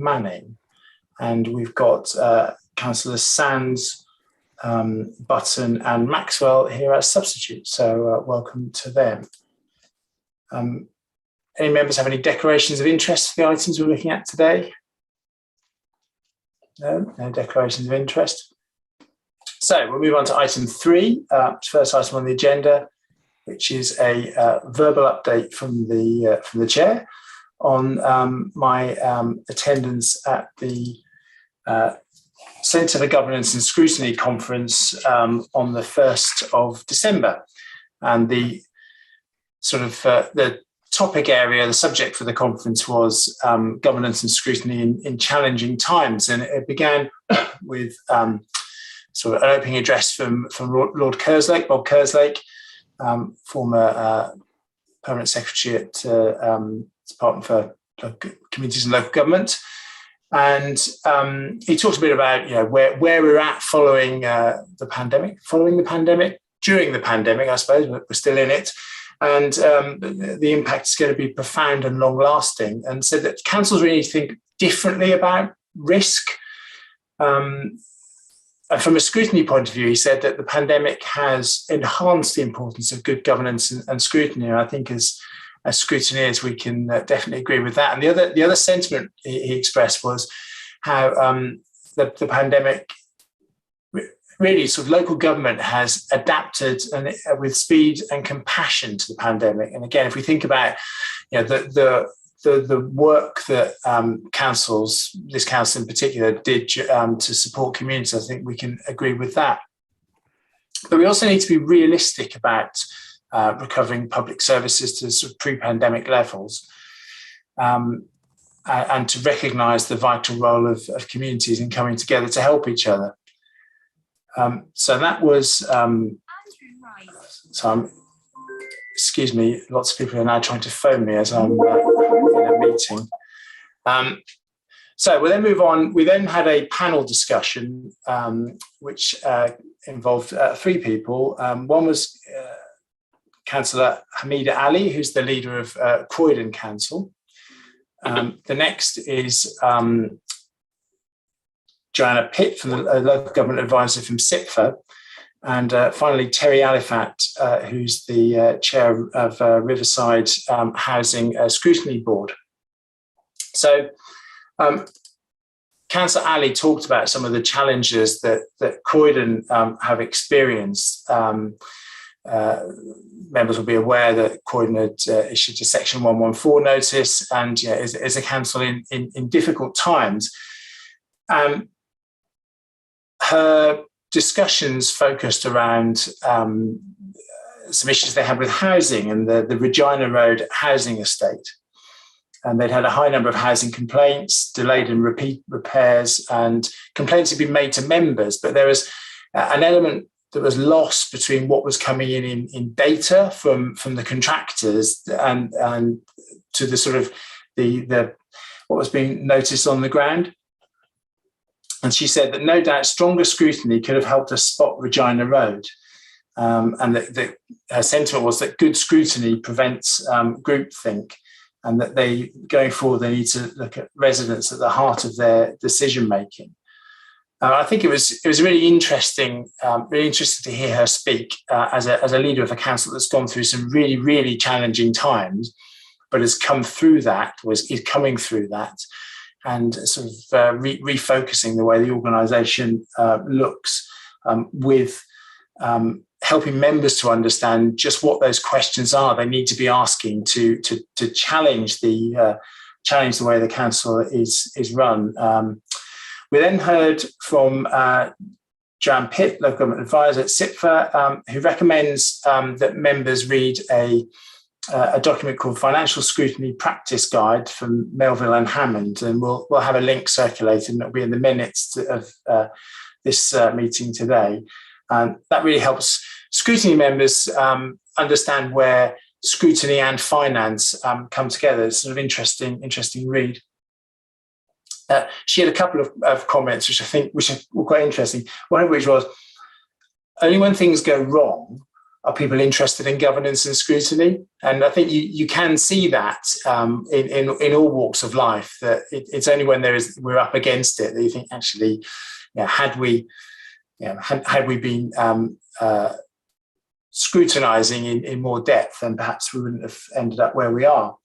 Manning, and we've got Councillors Sands, Button and Maxwell here as substitutes, so welcome to them. Any members have any declarations of interest for the items we're looking at today? No declarations of interest. So we'll move on to item 3, first item on the agenda, which is a verbal update from the chair on my attendance at the Centre for Governance and Scrutiny conference on the 1st of December. And the sort of the topic area, the subject for the conference was governance and scrutiny in challenging times. And it began with sort of an opening address from Lord Kerslake, Bob Kerslake, former Permanent Secretary at Department for Communities and Local Government. And he talked a bit about where we're at following the pandemic, during the pandemic, I suppose, but we're still in it. And the impact is going to be profound and long-lasting, and said that councils really need to think differently about risk. And from a scrutiny point of view, he said that the pandemic has enhanced the importance of good governance and scrutiny. And I think as scrutineers, we can definitely agree with that. And the other sentiment he expressed was how the pandemic, really sort of local government has adapted and with speed and compassion to the pandemic. And again, if we think about the work that councils, this council in particular, did to support communities, I think we can agree with that. But we also need to be realistic about recovering public services to sort of pre-pandemic levels, and to recognise the vital role of communities in coming together to help each other. So that was, excuse me, lots of people are now trying to phone me as I'm in a meeting. So we'll then move on. We then had a panel discussion, which involved 3 people. One was Councillor Hamida Ali, who's the leader of Croydon Council. The next is Joanna Pitt, from the local government advisor from SIPFA. And finally, Terry Alifat, who's the chair of Riverside Housing Scrutiny Board. So Councillor Ali talked about some of the challenges that Croydon have experienced. Members will be aware that Croydon had issued a Section 114 notice, and is a council in difficult times. Her discussions focused around some issues they had with housing and the Regina Road housing estate. And they'd had a high number of housing complaints, delayed and repeat repairs, and complaints had been made to members. But there was an element that was lost between what was coming in data from the contractors and to the sort of the what was being noticed on the ground. And she said that no doubt stronger scrutiny could have helped us spot Regina Road. And that her sentiment was that good scrutiny prevents groupthink, and that going forward, they need to look at residents at the heart of their decision making. I think it was really interesting to hear her speak as a leader of a council that's gone through some really, really challenging times, but has come through that, is coming through that, and sort of refocusing the way the organisation looks, with helping members to understand just what those questions are they need to be asking to challenge the way the council is run. We then heard from Joanne Pitt, local government advisor at SIPFA, who recommends that members read a document called Financial Scrutiny Practice Guide from Melville and Hammond, and we'll have a link circulated, and it'll be in the minutes of this meeting today. That really helps scrutiny members understand where scrutiny and finance come together. It's sort of interesting read. She had a couple of comments which were quite interesting. One of which was, only when things go wrong are people interested in governance and scrutiny? And I think you can see that in all walks of life, that it's only when we're up against it that you think, actually, had we been scrutinizing in more depth, then perhaps we wouldn't have ended up where we are.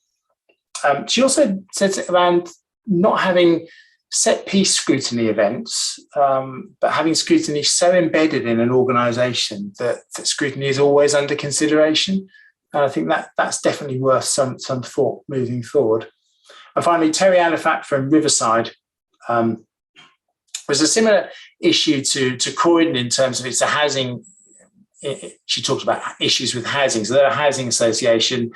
She also says around not having set-piece scrutiny events, but having scrutiny so embedded in an organisation that scrutiny is always under consideration. And I think that's definitely worth some thought moving forward. And finally, Terry Alifat from Riverside was a similar issue to Croydon in terms of it's a housing. She talked about issues with housing. So they're a housing association,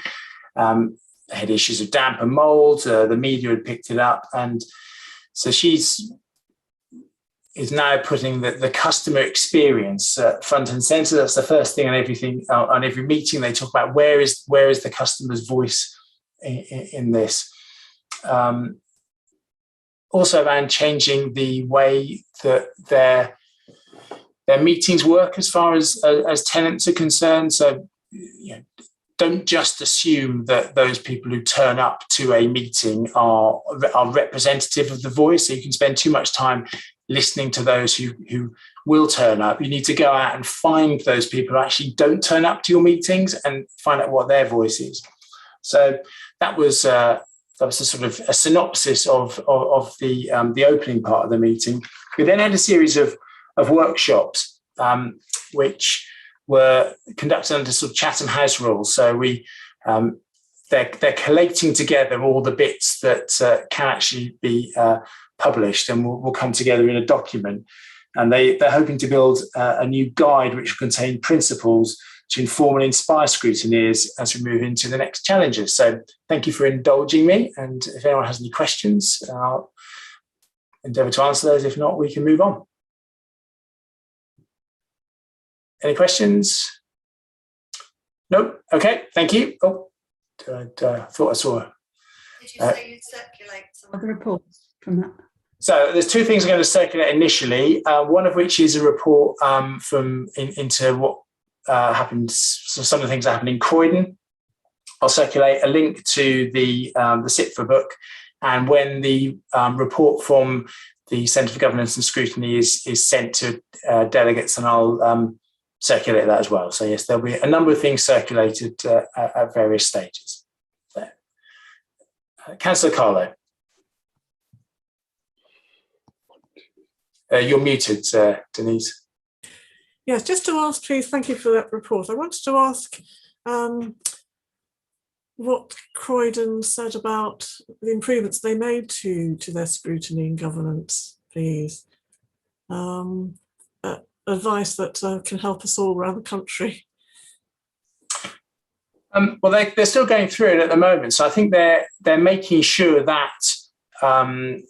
had issues of damp and mould. The media had picked it up, and so is now putting the customer experience front and centre. That's the first thing on every meeting. They talk about where is the customer's voice in this. Also around changing the way that their meetings work as far as tenants are concerned. So don't just assume that those people who turn up to a meeting are representative of the voice. So you can spend too much time listening to those who will turn up. You need to go out and find those people who actually don't turn up to your meetings and find out what their voice is. So that was a sort of a synopsis of the opening part of the meeting. We then had a series of workshops, which were conducted under sort of Chatham House rules. So they're collating together all the bits that can actually be published and will come together in a document. And they're hoping to build a new guide which will contain principles to inform and inspire scrutineers as we move into the next challenges. So thank you for indulging me. And if anyone has any questions, I'll endeavour to answer those. If not, we can move on. Any questions? Nope. Okay, thank you. Oh, I thought I saw. Did you say you'd circulate some of the reports from that? So there's two things I'm going to circulate initially. One of which is a report into what happened. So some of the things that happened in Croydon. I'll circulate a link to the CIPFA book, and when the report from the Centre for Governance and Scrutiny is sent to delegates, and I'll circulate that as well. So yes, there'll be a number of things circulated at various stages. There. Councillor Carlo. You're muted, Denise. Yes, just to ask, please, thank you for that report. I wanted to ask what Croydon said about the improvements they made to their scrutiny and governance, please. Advice that can help us all around the country. Well, they're still going through it at the moment, so I think they're making sure that from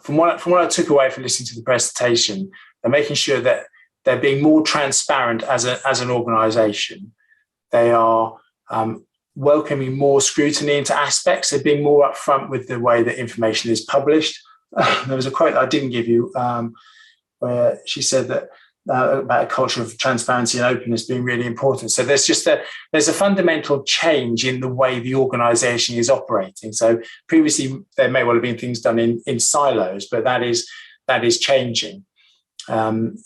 what I took away from listening to the presentation, they're making sure that they're being more transparent as an organisation. They are welcoming more scrutiny into aspects. They're being more upfront with the way that information is published. There was a quote I didn't give you, where she said that about a culture of transparency and openness being really important. So there's a fundamental change in the way the organisation is operating. So previously there may well have been things done in silos, but that is changing. And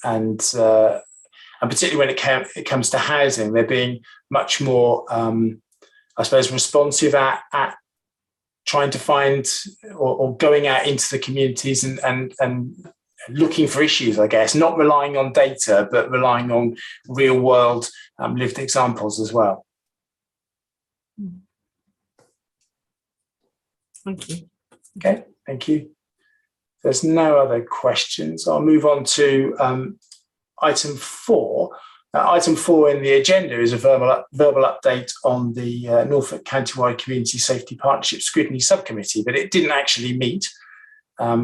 particularly when it comes to housing, they're being much more, I suppose, responsive at trying to find or going out into the communities and looking for issues, I guess, not relying on data, but relying on real world lived examples as well. Thank you. Okay, thank you. There's no other questions. I'll move on to item 4. Item 4 in the agenda is a verbal update on the Norfolk Countywide Community Safety Partnership Scrutiny Subcommittee, but it didn't actually meet.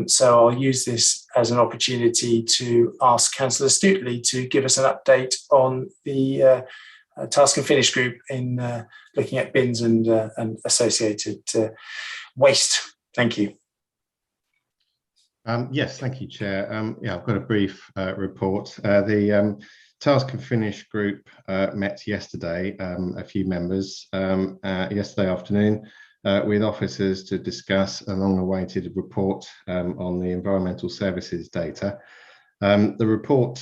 So I'll use this as an opportunity to ask Councillor Stuteley to give us an update on the Task and Finish group in looking at bins and associated waste. Thank you. Yes, thank you, Chair. Yeah, I've got a brief report. The Task and Finish group met yesterday, a few members, yesterday afternoon, with officers to discuss a long-awaited report on the environmental services data. The report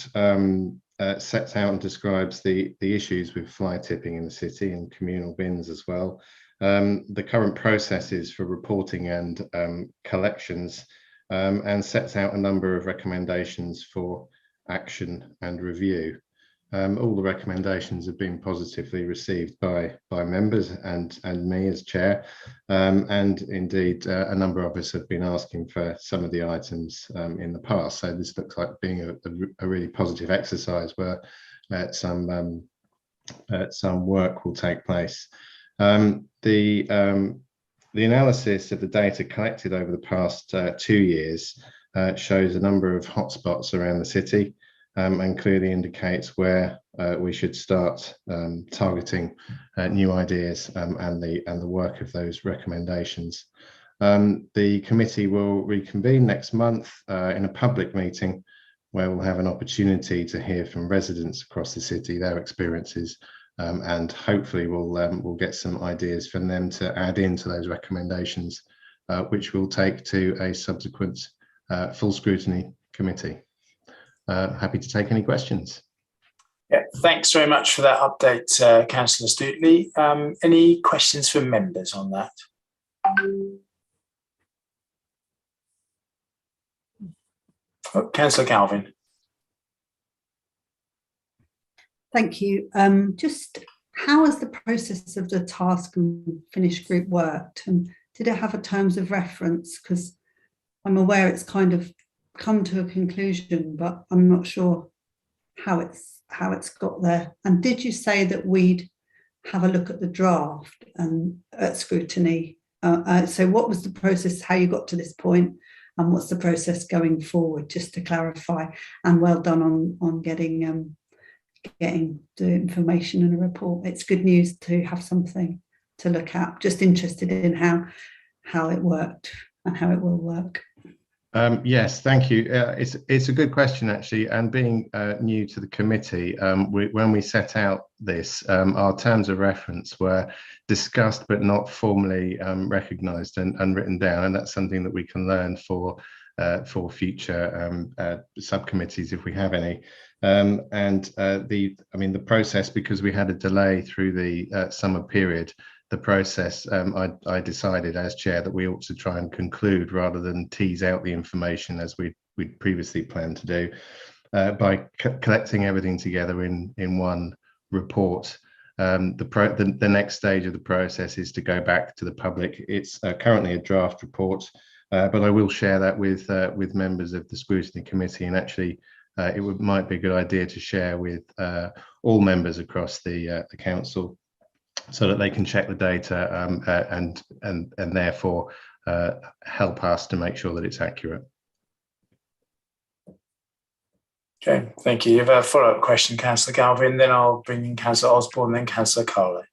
sets out and describes the issues with fly tipping in the city and communal bins as well, the current processes for reporting and collections, and sets out a number of recommendations for action and review. All the recommendations have been positively received by members and me as chair, and indeed a number of us have been asking for some of the items in the past. So this looks like being a really positive exercise where some work will take place. The analysis of the data collected over the past 2 years shows a number of hotspots around the city. And clearly indicates where we should start targeting new ideas and the work of those recommendations. The committee will reconvene next month in a public meeting where we'll have an opportunity to hear from residents across the city, their experiences, and hopefully we'll get some ideas from them to add into those recommendations, which we'll take to a subsequent full scrutiny committee. Happy to take any questions. Yeah, thanks very much for that update, Councillor Stuteley. Any questions from members on that? Oh, Councillor Galvin. Thank you. Just how has the process of the Task and Finish group worked, and did it have a terms of reference? Because I'm aware it's kind of come to a conclusion, but I'm not sure how it's got there. And did you say that we'd have a look at the draft and at scrutiny? So what was the process, how you got to this point, and what's the process going forward, just to clarify? And well done on getting the information in a report. It's good news to have something to look at. Just interested in how it worked and how it will work. Yes, thank you. It's a good question, actually, and being new to the committee, when we set out this, our terms of reference were discussed but not formally recognised and written down, and that's something that we can learn for future subcommittees if we have any. The process, because we had a delay through the summer period, the process, I decided as chair that we ought to try and conclude rather than tease out the information as we'd previously planned to do, by collecting everything together in one report. The next stage of the process is to go back to the public. It's currently a draft report, but I will share that with members of the Scrutiny Committee, and actually might be a good idea to share with all members across the council, so that they can check the data and therefore help us to make sure that it's accurate. Okay, thank you. You have a follow-up question, Councillor Galvin, then I'll bring in Councillor Osborne, then Councillor Carley.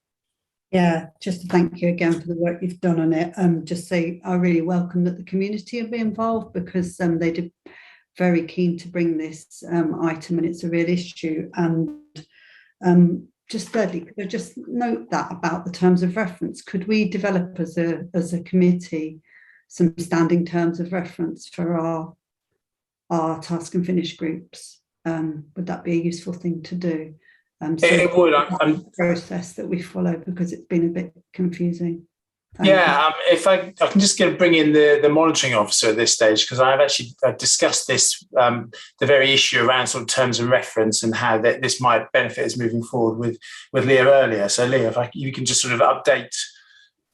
Yeah, just to thank you again for the work you've done on it. Just say I really welcome that the community will be involved, because they did very keen to bring this item, and it's a real issue. And just thirdly, could I just note that about the terms of reference? Could we develop as a committee some standing terms of reference for our Task and Finish groups? Would that be a useful thing to do? So it would. Process that we follow, because it's been a bit confusing. If I can just bring in the monitoring officer at this stage, because I've actually discussed this, the very issue around sort of terms of reference and how this might benefit us moving forward with Leah earlier. So Leah, if you can just sort of update,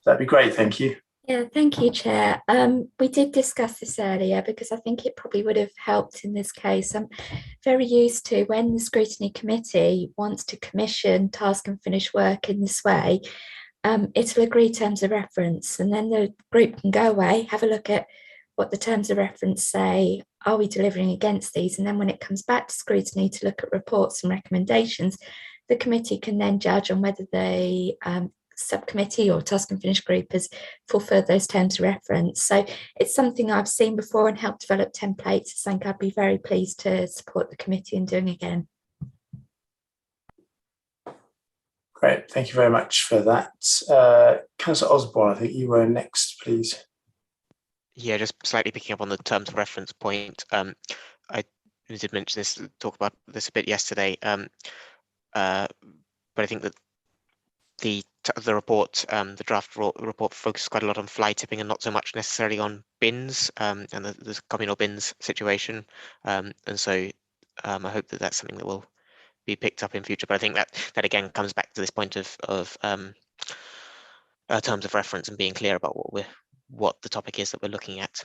that'd be great. Thank you. Yeah, thank you, Chair. We did discuss this earlier because I think it probably would have helped in this case. I'm very used to when the Scrutiny Committee wants to commission Task and Finish work in this way, it'll agree terms of reference, and then the group can go away, have a look at what the terms of reference say, are we delivering against these? And then when it comes back to scrutiny to look at reports and recommendations, the committee can then judge on whether the subcommittee or Task and Finish group has fulfilled those terms of reference. So it's something I've seen before and helped develop templates. I think I'd be very pleased to support the committee in doing again. Great, thank you very much for that. Councillor Osborne, I think you were next, please. Yeah, just slightly picking up on the terms of reference point. I did mention this, talk about this a bit yesterday, but I think that the report, the draft report focused quite a lot on fly tipping and not so much necessarily on bins and the communal bins situation. And so I hope that that's something that will be picked up in future. But I think that again comes back to this point of terms of reference and being clear about what the topic is that we're looking at.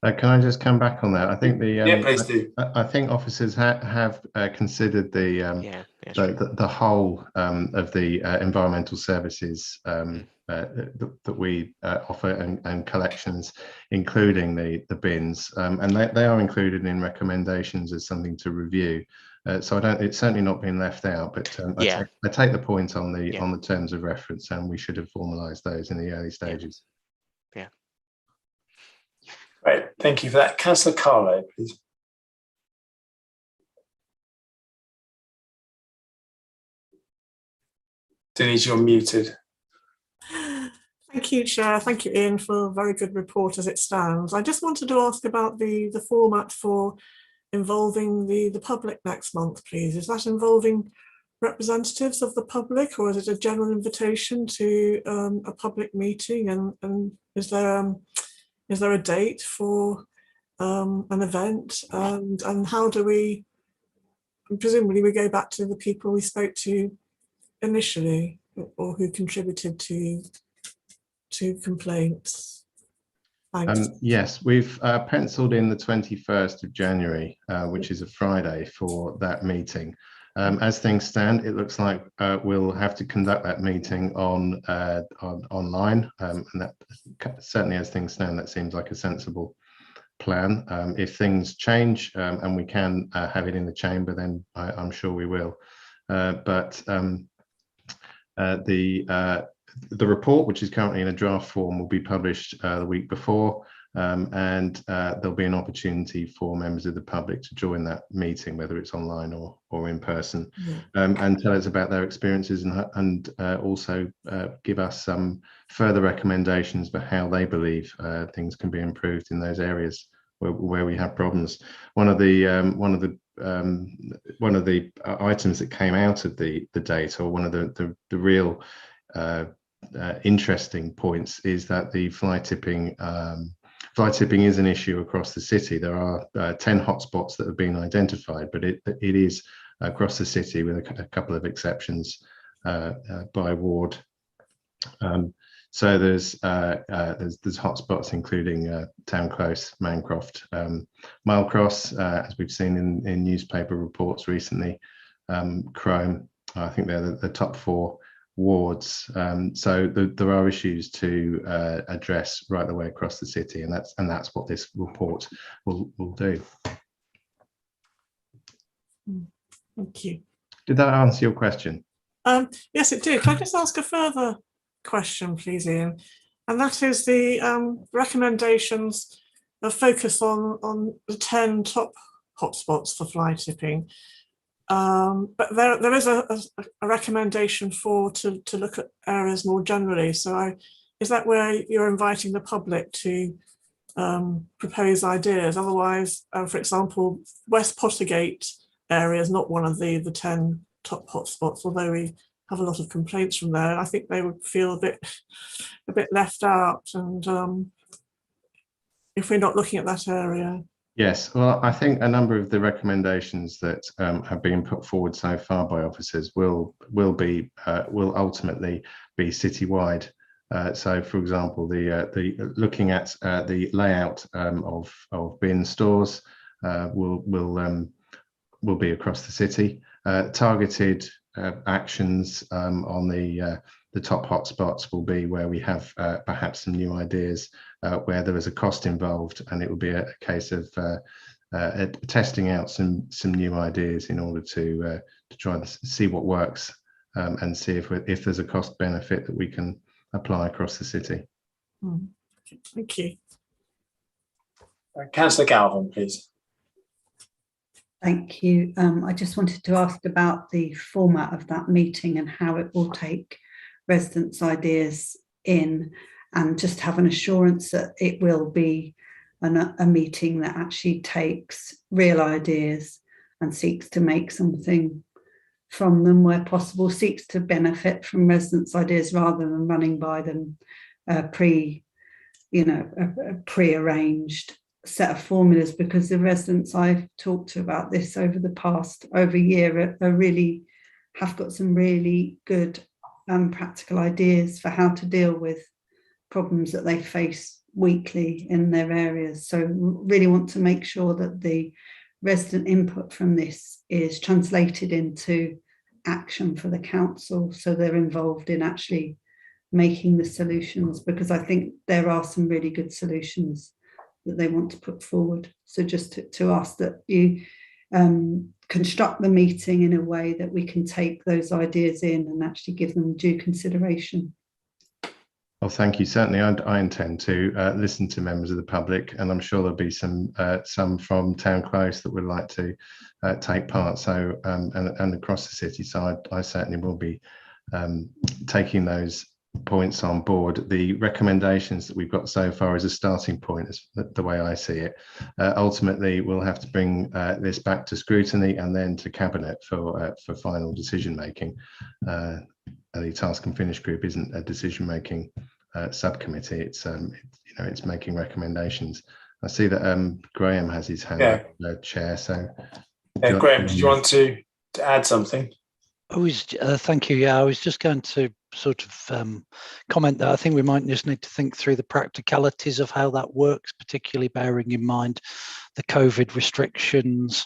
Can I just come back on that? I think Yeah, please do. I think officers have considered the whole of the environmental services that we offer and collections, including the bins, and they are included in recommendations as something to review. So it's certainly not been left out, but I take the point on the terms of reference, and we should have formalised those in the early stages. Yeah. Right, thank you for that. Councillor Carlo, please. Denise, you're muted. Thank you, Chair. Thank you, Ian, for a very good report as it stands. I just wanted to ask about the format for involving the public next month, please. Is that involving representatives of the public, or is it a general invitation to a public meeting? And is there a date for an event? And how do we, presumably we go back to the people we spoke to initially, or who contributed to complaints? Thanks. Yes, we've penciled in the 21st of January, which is a Friday, for that meeting. As things stand, it looks like we'll have to conduct that meeting online, and that certainly, as things stand, that seems like a sensible plan. If things change and we can have it in the chamber, then I'm sure we will. But the report, which is currently in a draft form, will be published the week before, and there'll be an opportunity for members of the public to join that meeting, whether it's online or in person, and tell us about their experiences and also give us some further recommendations for how they believe things can be improved in those areas where we have problems. One of the items that came out of the data, or one of the real interesting points, is that the fly tipping is an issue across the city. There are 10 hotspots that have been identified, but it is across the city, with a couple of exceptions by ward. So there's hotspots including Town Close, Mancroft, Milecross, as we've seen in newspaper reports recently, Crome. I think they're the top 4 wards. So there are issues to address right the way across the city, and that's what this report will do. Thank you. Did that answer your question? Yes, it did. Can I just ask a further question, please, Ian? And that is the recommendations focus on the 10 top hotspots for fly tipping. But there is a recommendation to look at areas more generally. So is that where you're inviting the public to propose ideas? Otherwise, for example, West Pottergate area is not one of the 10 top hotspots, although we have a lot of complaints from there. I think they would feel a bit left out, and if we're not looking at that area. Yes, well, I think a number of the recommendations that have been put forward so far by officers will ultimately be citywide. So, for example, the looking at the layout of bin stores will be across the city. Targeted actions on the top hotspots will be where we have perhaps some new ideas, where there is a cost involved, and it will be a case of testing out some new ideas in order to try and see what works, and see if there's a cost benefit that we can apply across the city. Thank you. Councillor Galvin, please. Thank you. I just wanted to ask about the format of that meeting and how it will take residents' ideas in, and just have an assurance that it will be a meeting that actually takes real ideas and seeks to make something from them where possible, seeks to benefit from residents' ideas rather than running by them a pre-arranged set of formulas, because the residents I've talked to about this over a year really have got some really good practical ideas for how to deal with problems that they face weekly in their areas. So really want to make sure that the resident input from this is translated into action for the council, so they're involved in actually making the solutions, because I think there are some really good solutions that they want to put forward. So just to ask that you construct the meeting in a way that we can take those ideas in and actually give them due consideration. Well, thank you. Certainly, I intend to listen to members of the public, and I'm sure there'll be some from Town Close that would like to take part. So and across the city. So I certainly will be taking those points on board. The recommendations that we've got so far as a starting point, is the way I see it. Ultimately, we'll have to bring this back to scrutiny and then to cabinet for final decision making. The Task and Finish group isn't a decision making subcommittee. It's it's making recommendations. I see that Graham has his hand up, Chair. So Graham, did you want to add something? Thank you. Yeah, I was just going to sort of comment that I think we might just need to think through the practicalities of how that works, particularly bearing in mind the COVID restrictions,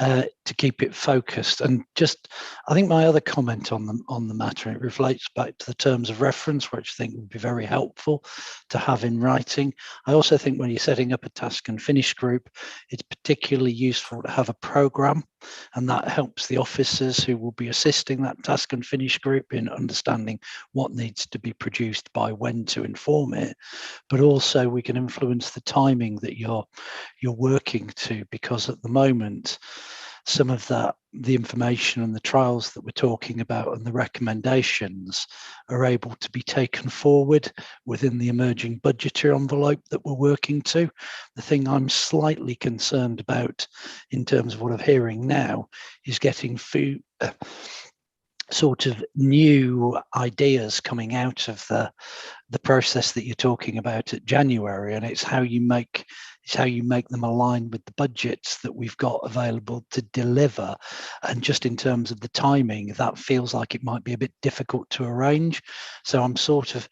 to keep it focused. And just, I think my other comment on the matter, it relates back to the terms of reference, which I think would be very helpful to have in writing. I also think when you're setting up a task and finish group, it's particularly useful to have a programme, and that helps the officers who will be assisting that task and finish group in understanding what needs to be produced by when to inform it. But also we can influence the timing that you're working to, because at the moment some of the information and the trials that we're talking about and the recommendations are able to be taken forward within the emerging budgetary envelope that we're working to. The thing I'm slightly concerned about in terms of what I'm hearing now is getting sort of new ideas coming out of the process that you're talking about at January, and it's how you make them align with the budgets that we've got available to deliver. And just in terms of the timing, that feels like it might be a bit difficult to arrange. So I'm sort of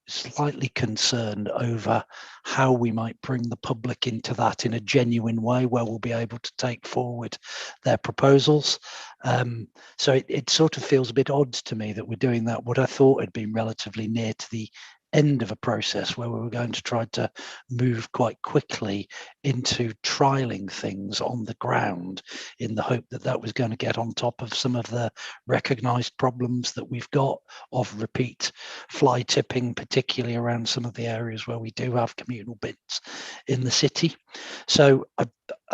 slightly concerned over how we might bring the public into that in a genuine way where we'll be able to take forward their proposals. So it sort of feels a bit odd to me that we're doing that, what I thought had been relatively near to the end of a process where we were going to try to move quite quickly into trialing things on the ground, in the hope that that was going to get on top of some of the recognised problems that we've got of repeat fly tipping, particularly around some of the areas where we do have communal bits in the city. So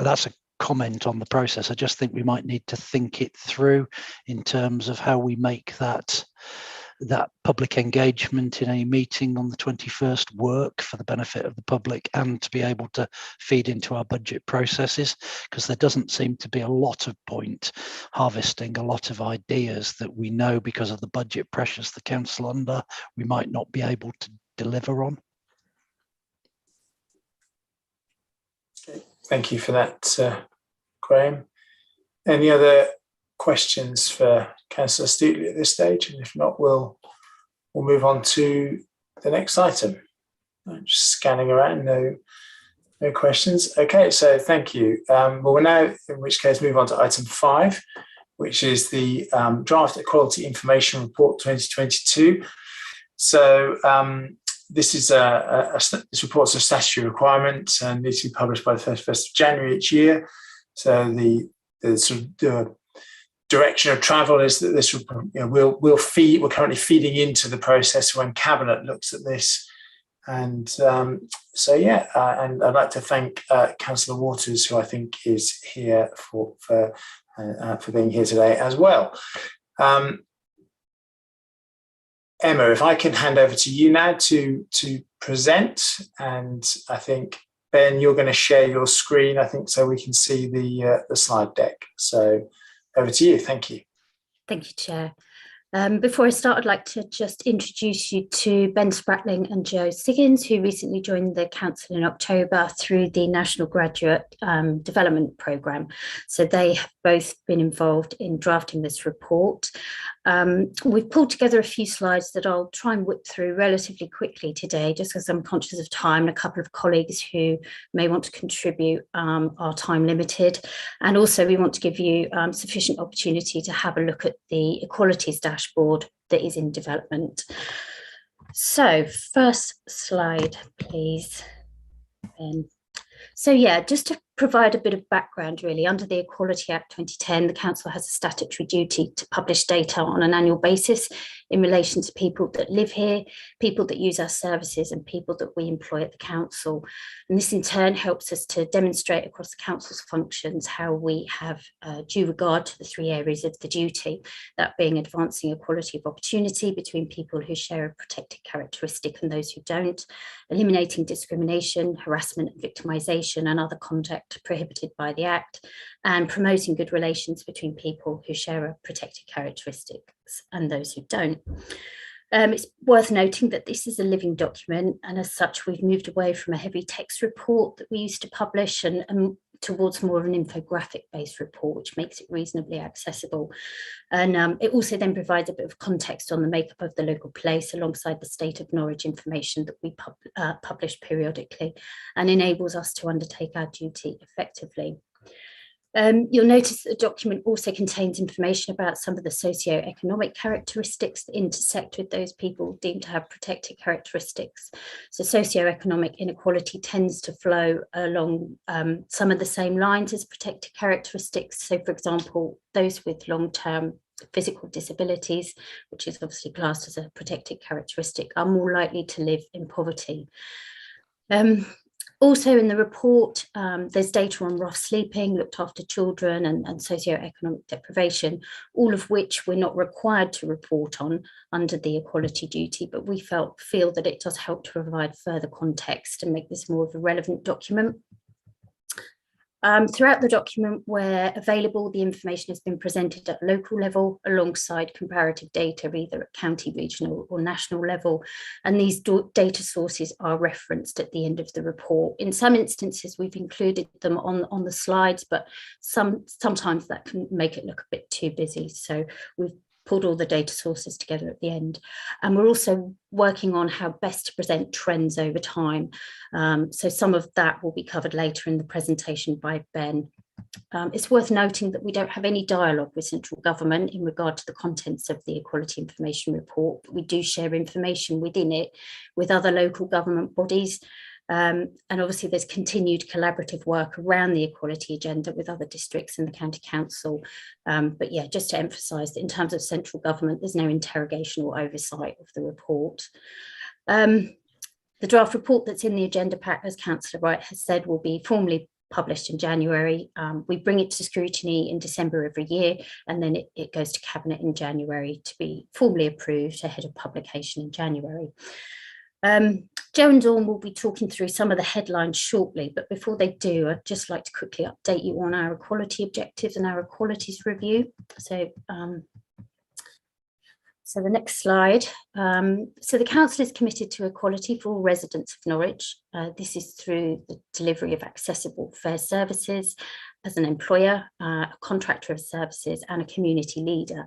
that's a comment on the process. I just think we might need to think it through in terms of how we make that public engagement in a meeting on the 21st work for the benefit of the public and to be able to feed into our budget processes, because there doesn't seem to be a lot of point harvesting a lot of ideas that we know, because of the budget pressures the council under, we might not be able to deliver on. Thank you for that, Graham. Any other questions for Councillor Stuteley at this stage? And if not, we'll move on to the next item. I'm just scanning around, no questions. Okay, so thank you. We'll now, in which case, move on to item 5, which is the draft Equality Information Report 2022. So this is this report's a statutory requirement and needs to be published by the 1st of January each year. So the sort of direction of travel is that this we're currently feeding into the process when Cabinet looks at this And so, yeah, and I'd like to thank Councillor Waters, who I think is here for being here today as well. Emma, if I can hand over to you now to present, and I think, Ben, you're going to share your screen, I think, so we can see the slide deck. So over to you. Thank you. Thank you, Chair. Before I start, I'd like to just introduce you to Ben Spratling and Joe Siggins, who recently joined the Council in October through the National Graduate Development Programme. So they have both been involved in drafting this report. We've pulled together a few slides that I'll try and whip through relatively quickly today, just because I'm conscious of time, and a couple of colleagues who may want to contribute are time limited. And also we want to give you sufficient opportunity to have a look at the Equalities dashboard that is in development. So first slide, please, Ben. So yeah, just to provide a bit of background really, under the Equality Act 2010, the Council has a statutory duty to publish data on an annual basis in relation to people that live here, people that use our services, and people that we employ at the Council. And this in turn helps us to demonstrate across the Council's functions how we have due regard to the three areas of the duty, that being advancing equality of opportunity between people who share a protected characteristic and those who don't, eliminating discrimination, harassment and victimisation and other conduct prohibited by the Act, and promoting good relations between people who share a protected characteristics and those who don't. It's worth noting that this is a living document, and as such we've moved away from a heavy text report that we used to publish and towards more of an infographic based report, which makes it reasonably accessible. And it also then provides a bit of context on the makeup of the local place alongside the state of Norwich information that we publish periodically, and enables us to undertake our duty effectively. You'll notice that the document also contains information about some of the socio-economic characteristics that intersect with those people deemed to have protected characteristics. So socio-economic inequality tends to flow along some of the same lines as protected characteristics. So for example, those with long-term physical disabilities, which is obviously classed as a protected characteristic, are more likely to live in poverty. Also in the report, there's data on rough sleeping, looked after children and socio-economic deprivation, all of which we're not required to report on under the equality duty, but we feel that it does help to provide further context and make this more of a relevant document. Throughout the document, where available, the information has been presented at local level alongside comparative data, either at county, regional or national level. And these data sources are referenced at the end of the report. In some instances, we've included them on the slides, but sometimes that can make it look a bit too busy. So we've pulled all the data sources together at the end. And we're also working on how best to present trends over time. So some of that will be covered later in the presentation by Ben. It's worth noting that we don't have any dialogue with central government in regard to the contents of the Equality Information Report, but we do share information within it with other local government bodies. And obviously there's continued collaborative work around the equality agenda with other districts and the county council. But yeah, just to emphasise that in terms of central government, there's no interrogation or oversight of the report. The draft report that's in the agenda pack, as Councillor Wright has said, will be formally published in January. We bring it to scrutiny in December every year, and then it goes to Cabinet in January to be formally approved ahead of publication in January. Joe and Dawn will be talking through some of the headlines shortly, but before they do, I'd just like to quickly update you on our equality objectives and our equalities review. So the next slide. So the Council is committed to equality for all residents of Norwich. This is through the delivery of accessible, fair services as an employer, a contractor of services and a community leader.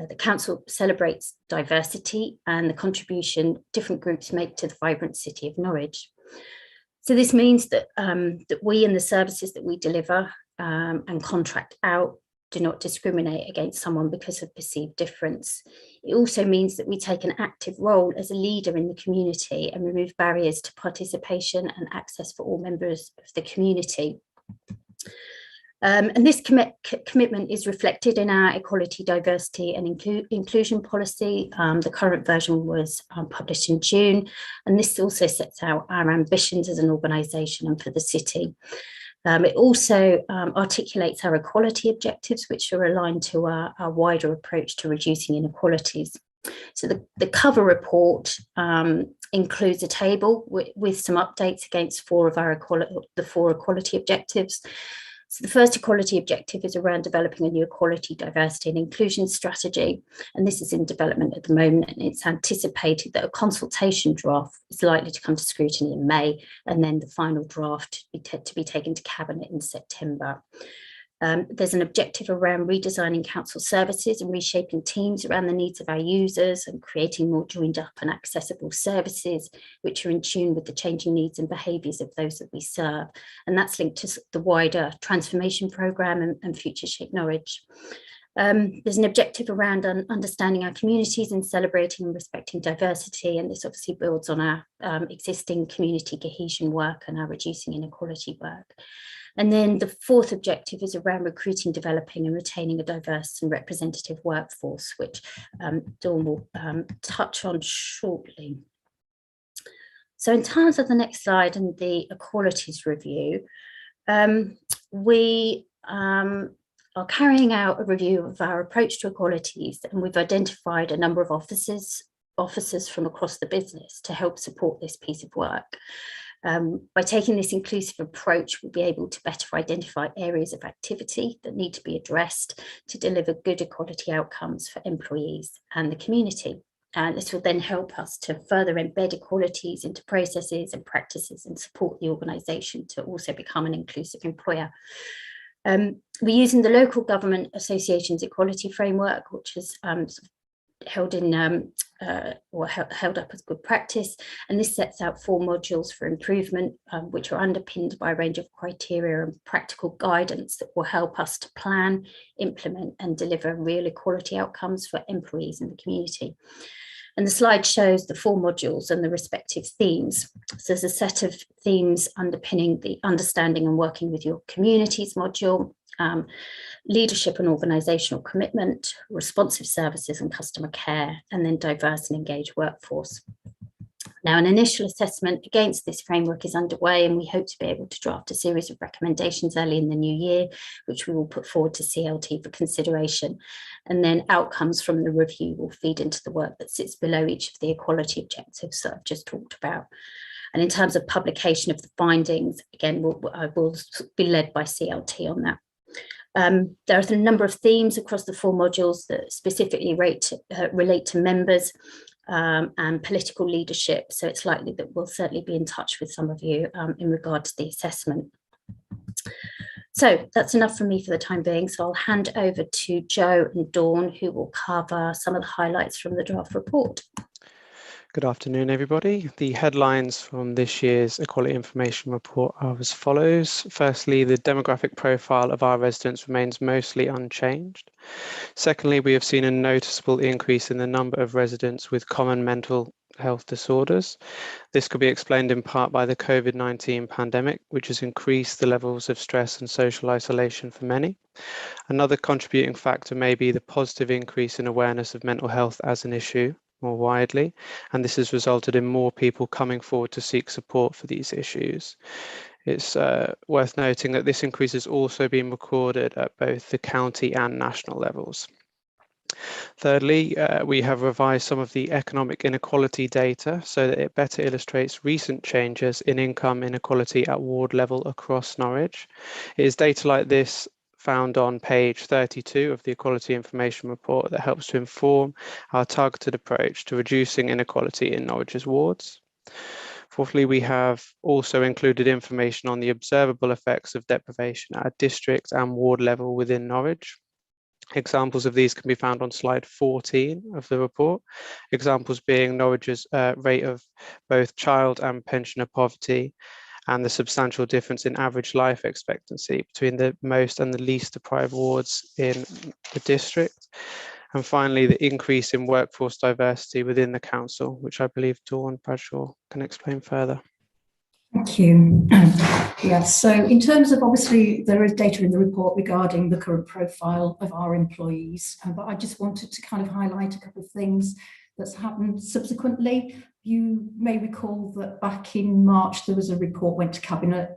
The Council celebrates diversity and the contribution different groups make to the vibrant city of Norwich. So this means that, that we and the services that we deliver and contract out do not discriminate against someone because of perceived difference. It also means that we take an active role as a leader in the community and remove barriers to participation and access for all members of the community. And this commitment is reflected in our equality, diversity and inclusion policy. The current version was published in June, and this also sets out our ambitions as an organisation and for the city. It also articulates our equality objectives, which are aligned to our wider approach to reducing inequalities. So the cover report includes a table with some updates against the four equality objectives. So the first equality objective is around developing a new equality, diversity and inclusion strategy. And this is in development at the moment, and it's anticipated that a consultation draft is likely to come to scrutiny in May, and then the final draft to be taken to Cabinet in September. There's an objective around redesigning council services and reshaping teams around the needs of our users and creating more joined up and accessible services, which are in tune with the changing needs and behaviours of those that we serve. And that's linked to the wider transformation programme and Future Shape Norwich. There's an objective around understanding our communities and celebrating and respecting diversity. And this obviously builds on our existing community cohesion work and our reducing inequality work. And then the fourth objective is around recruiting, developing and retaining a diverse and representative workforce, which Dawn will touch on shortly. So in terms of the next slide and the equalities review, we are carrying out a review of our approach to equalities, and we've identified a number of officers from across the business to help support this piece of work. By taking this inclusive approach, we'll be able to better identify areas of activity that need to be addressed to deliver good equality outcomes for employees and the community. And this will then help us to further embed equalities into processes and practices and support the organisation to also become an inclusive employer. We're using the Local Government Association's Equality Framework, which is held up as good practice, and this sets out 4 modules for improvement, which are underpinned by a range of criteria and practical guidance that will help us to plan, implement and deliver real equality outcomes for employees in the community. And the slide shows the 4 modules and the respective themes. So there's a set of themes underpinning the understanding and working with your communities module, leadership and organisational commitment, responsive services and customer care, and then diverse and engaged workforce. Now, an initial assessment against this framework is underway, and we hope to be able to draft a series of recommendations early in the new year, which we will put forward to CLT for consideration. And then outcomes from the review will feed into the work that sits below each of the equality objectives that I've just talked about. And in terms of publication of the findings, again, I will be led by CLT on that. There are a number of themes across the 4 modules that specifically relate to members and political leadership. So it's likely that we'll certainly be in touch with some of you in regard to the assessment. So that's enough from me for the time being. So I'll hand over to Joe and Dawn, who will cover some of the highlights from the draft report. Good afternoon, everybody. The headlines from this year's Equality Information Report are as follows. Firstly, the demographic profile of our residents remains mostly unchanged. Secondly, we have seen a noticeable increase in the number of residents with common mental health disorders. This could be explained in part by the COVID-19 pandemic, which has increased the levels of stress and social isolation for many. Another contributing factor may be the positive increase in awareness of mental health as an issue more widely, and this has resulted in more people coming forward to seek support for these issues. It's worth noting that this increase has also been recorded at both the county and national levels. Thirdly, we have revised some of the economic inequality data so that it better illustrates recent changes in income inequality at ward level across Norwich. It is data like this found on page 32 of the Equality Information Report that helps to inform our targeted approach to reducing inequality in Norwich's wards. Fourthly, we have also included information on the observable effects of deprivation at a district and ward level within Norwich. Examples of these can be found on slide 14 of the report. Examples being Norwich's rate of both child and pensioner poverty, and the substantial difference in average life expectancy between the most and the least deprived wards in the district. And finally, the increase in workforce diversity within the council, which I believe Dawn Bradshaw can explain further. Thank you. Yes, so in terms of, obviously there is data in the report regarding the current profile of our employees, but I just wanted to kind of highlight a couple of things that's happened subsequently. You may recall that back in March there was a report went to Cabinet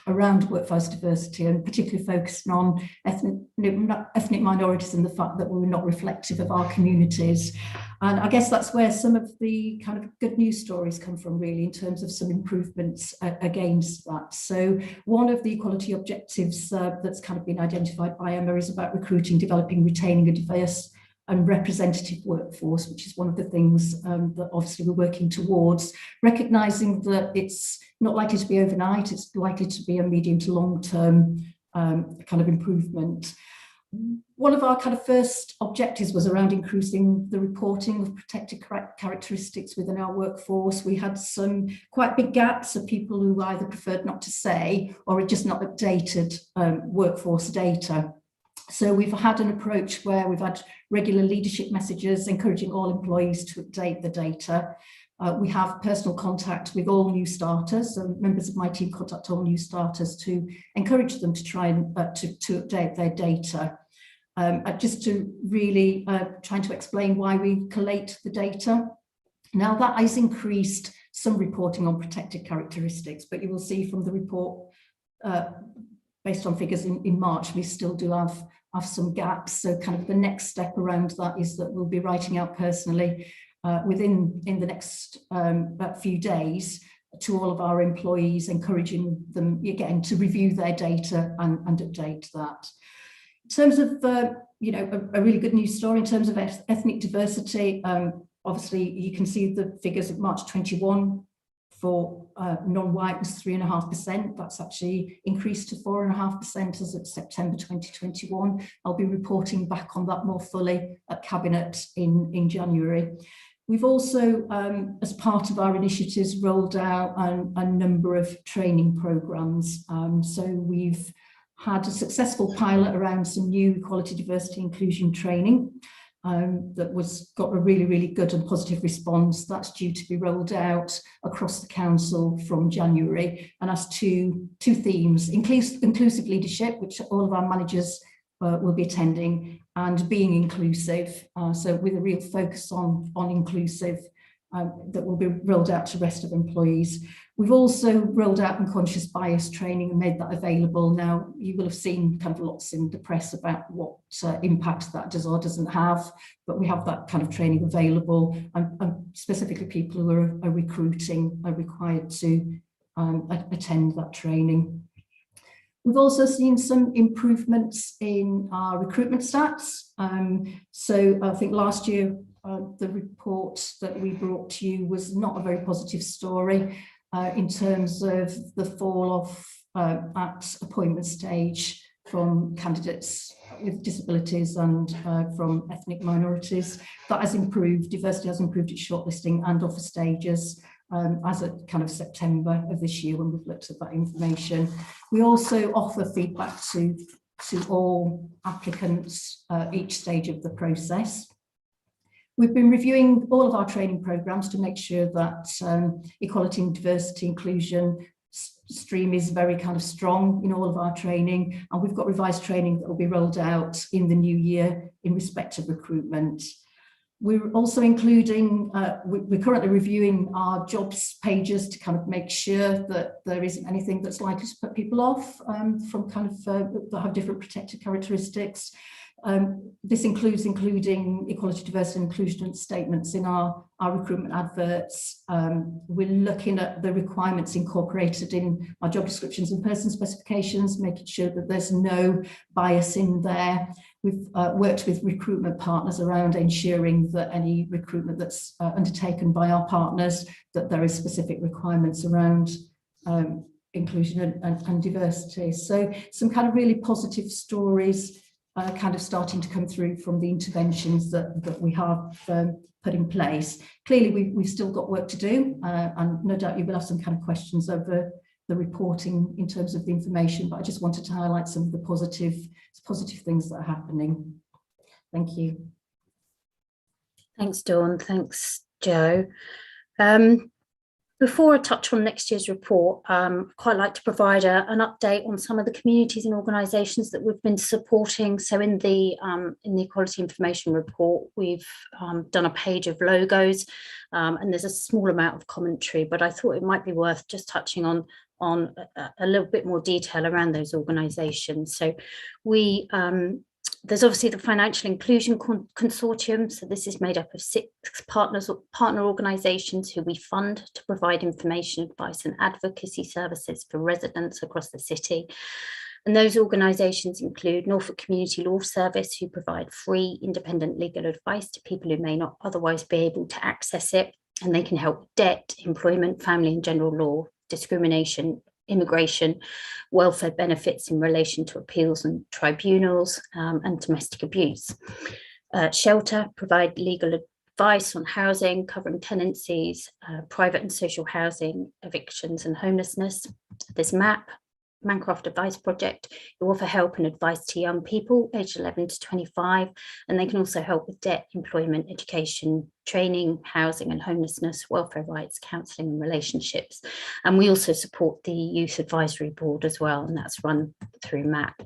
around workforce diversity, and particularly focusing on ethnic minorities and the fact that we were not reflective of our communities. And I guess that's where some of the kind of good news stories come from, really, in terms of some improvements against that. So one of the equality objectives that's kind of been identified by Emma is about recruiting, developing, retaining a diverse and representative workforce, which is one of the things that obviously we're working towards, recognising that it's not likely to be overnight, it's likely to be a medium to long term kind of improvement. One of our kind of first objectives was around increasing the reporting of protected characteristics within our workforce. We had some quite big gaps of people who either preferred not to say or had just not updated workforce data. So we've had an approach where we've had regular leadership messages encouraging all employees to update the data. We have personal contact with all new starters, so members of my team contact all new starters to encourage them to try and to update their data. Just to really trying to explain why we collate the data. Now that has increased some reporting on protected characteristics, but you will see from the report based on figures in March, we still do have some gaps. So kind of the next step around that is that we'll be writing out personally in the next few days to all of our employees, encouraging them again to review their data and update that. In terms of you know, a really good news story in terms of ethnic diversity, obviously you can see the figures of March 21 for non-white was 3.5%. That's actually increased to 4.5% as of September 2021. I'll be reporting back on that more fully at Cabinet in January. We've also, as part of our initiatives, rolled out a number of training programmes. So we've had a successful pilot around some new equality, diversity, inclusion training that got a really, really good and positive response. That's due to be rolled out across the council from January, and has two themes: inclusive leadership, which all of our managers will be attending, and being inclusive. So with a real focus on inclusive, that will be rolled out to the rest of employees. We've also rolled out unconscious bias training and made that available. Now, you will have seen kind of lots in the press about what impact that does or doesn't have, but we have that kind of training available, and specifically people who are recruiting are required to attend that training. We've also seen some improvements in our recruitment stats. So I think last year, the report that we brought to you was not a very positive story in terms of the fall off at appointment stage from candidates with disabilities and from ethnic minorities. That has improved. Diversity has improved its shortlisting and offer stages as of kind of September of this year when we've looked at that information. We also offer feedback to all applicants each stage of the process. We've been reviewing all of our training programmes to make sure that equality and diversity inclusion stream is very kind of strong in all of our training, and we've got revised training that will be rolled out in the new year in respect of recruitment. We're also including, we're currently reviewing our jobs pages to kind of make sure that there isn't anything that's likely to put people off from kind of that have different protected characteristics. This includes including equality, diversity and inclusion statements in our recruitment adverts. We're looking at the requirements incorporated in our job descriptions and person specifications, making sure that there's no bias in there. We've worked with recruitment partners around ensuring that any recruitment that's undertaken by our partners, that there is specific requirements around inclusion and diversity. So some kind of really positive stories kind of starting to come through from the interventions that we have put in place. Clearly, we've still got work to do, and no doubt you will have some kind of questions over the reporting in terms of the information, but I just wanted to highlight some of the positive things that are happening. Thank you. Thanks, Dawn. Thanks, Joe. Before I touch on next year's report, I'd quite like to provide an update on some of the communities and organisations that we've been supporting. So in the Equality Information Report, we've done a page of logos, and there's a small amount of commentary, but I thought it might be worth just touching on a little bit more detail around those organisations. So there's obviously the Financial Inclusion Consortium. So this is made up of 6 partner organisations who we fund to provide information, advice and advocacy services for residents across the city. And those organisations include Norfolk Community Law Service, who provide free independent legal advice to people who may not otherwise be able to access it. And they can help with debt, employment, family and general law, discrimination, immigration, welfare benefits in relation to appeals and tribunals, and domestic abuse. Shelter provide legal advice on housing, covering tenancies, private and social housing, evictions and homelessness. There's MAP, Mancraft Advice Project, who offer help and advice to young people aged 11 to 25, and they can also help with debt, employment, education, training, housing and homelessness, welfare rights, counselling and relationships. And we also support the Youth Advisory Board as well, and that's run through MAP.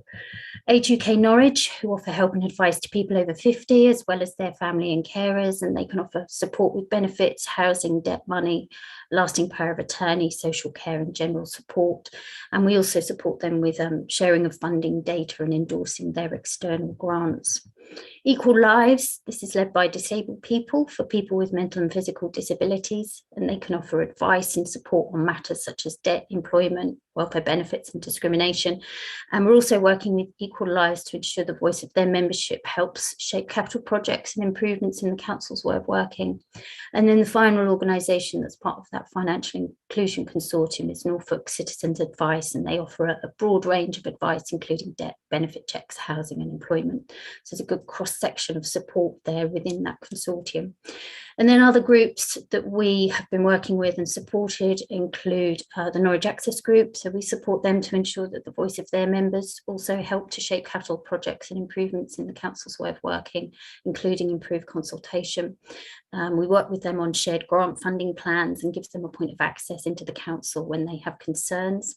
Age UK Norwich, who offer help and advice to people over 50, as well as their family and carers, and they can offer support with benefits, housing, debt money, lasting power of attorney, social care and general support. And we also support them with sharing of funding data and endorsing their external grants. Equal Lives, this is led by disabled people for people with mental and physical disabilities, and they can offer advice and support on matters such as debt, employment, welfare benefits and discrimination. And we're also working with Equal Lives to ensure the voice of their membership helps shape capital projects and improvements in the council's way of working. And then the final organisation that's part of that Financial Inclusion Consortium is Norfolk Citizens Advice, and they offer a broad range of advice, including debt, benefit checks, housing and employment. So there's a good cross-section of support there within that consortium. And then other groups that we have been working with and supported include the Norwich Access Group. So we support them to ensure that the voice of their members also help to shape capital projects and improvements in the council's way of working, including improved consultation. We work with them on shared grant funding plans and gives them a point of access into the council when they have concerns.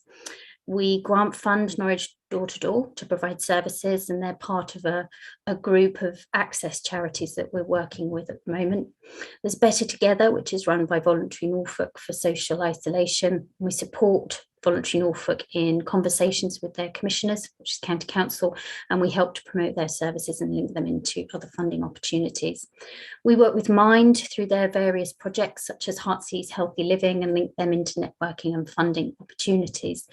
We grant fund Norwich Door to Door to provide services, and they're part of a group of access charities that we're working with at the moment. There's Better Together, which is run by Voluntary Norfolk for social isolation. We support Voluntary Norfolk in conversations with their commissioners, which is County Council, and we help to promote their services and link them into other funding opportunities. We work with Mind through their various projects such as Heartsease Healthy Living and link them into networking and funding opportunities.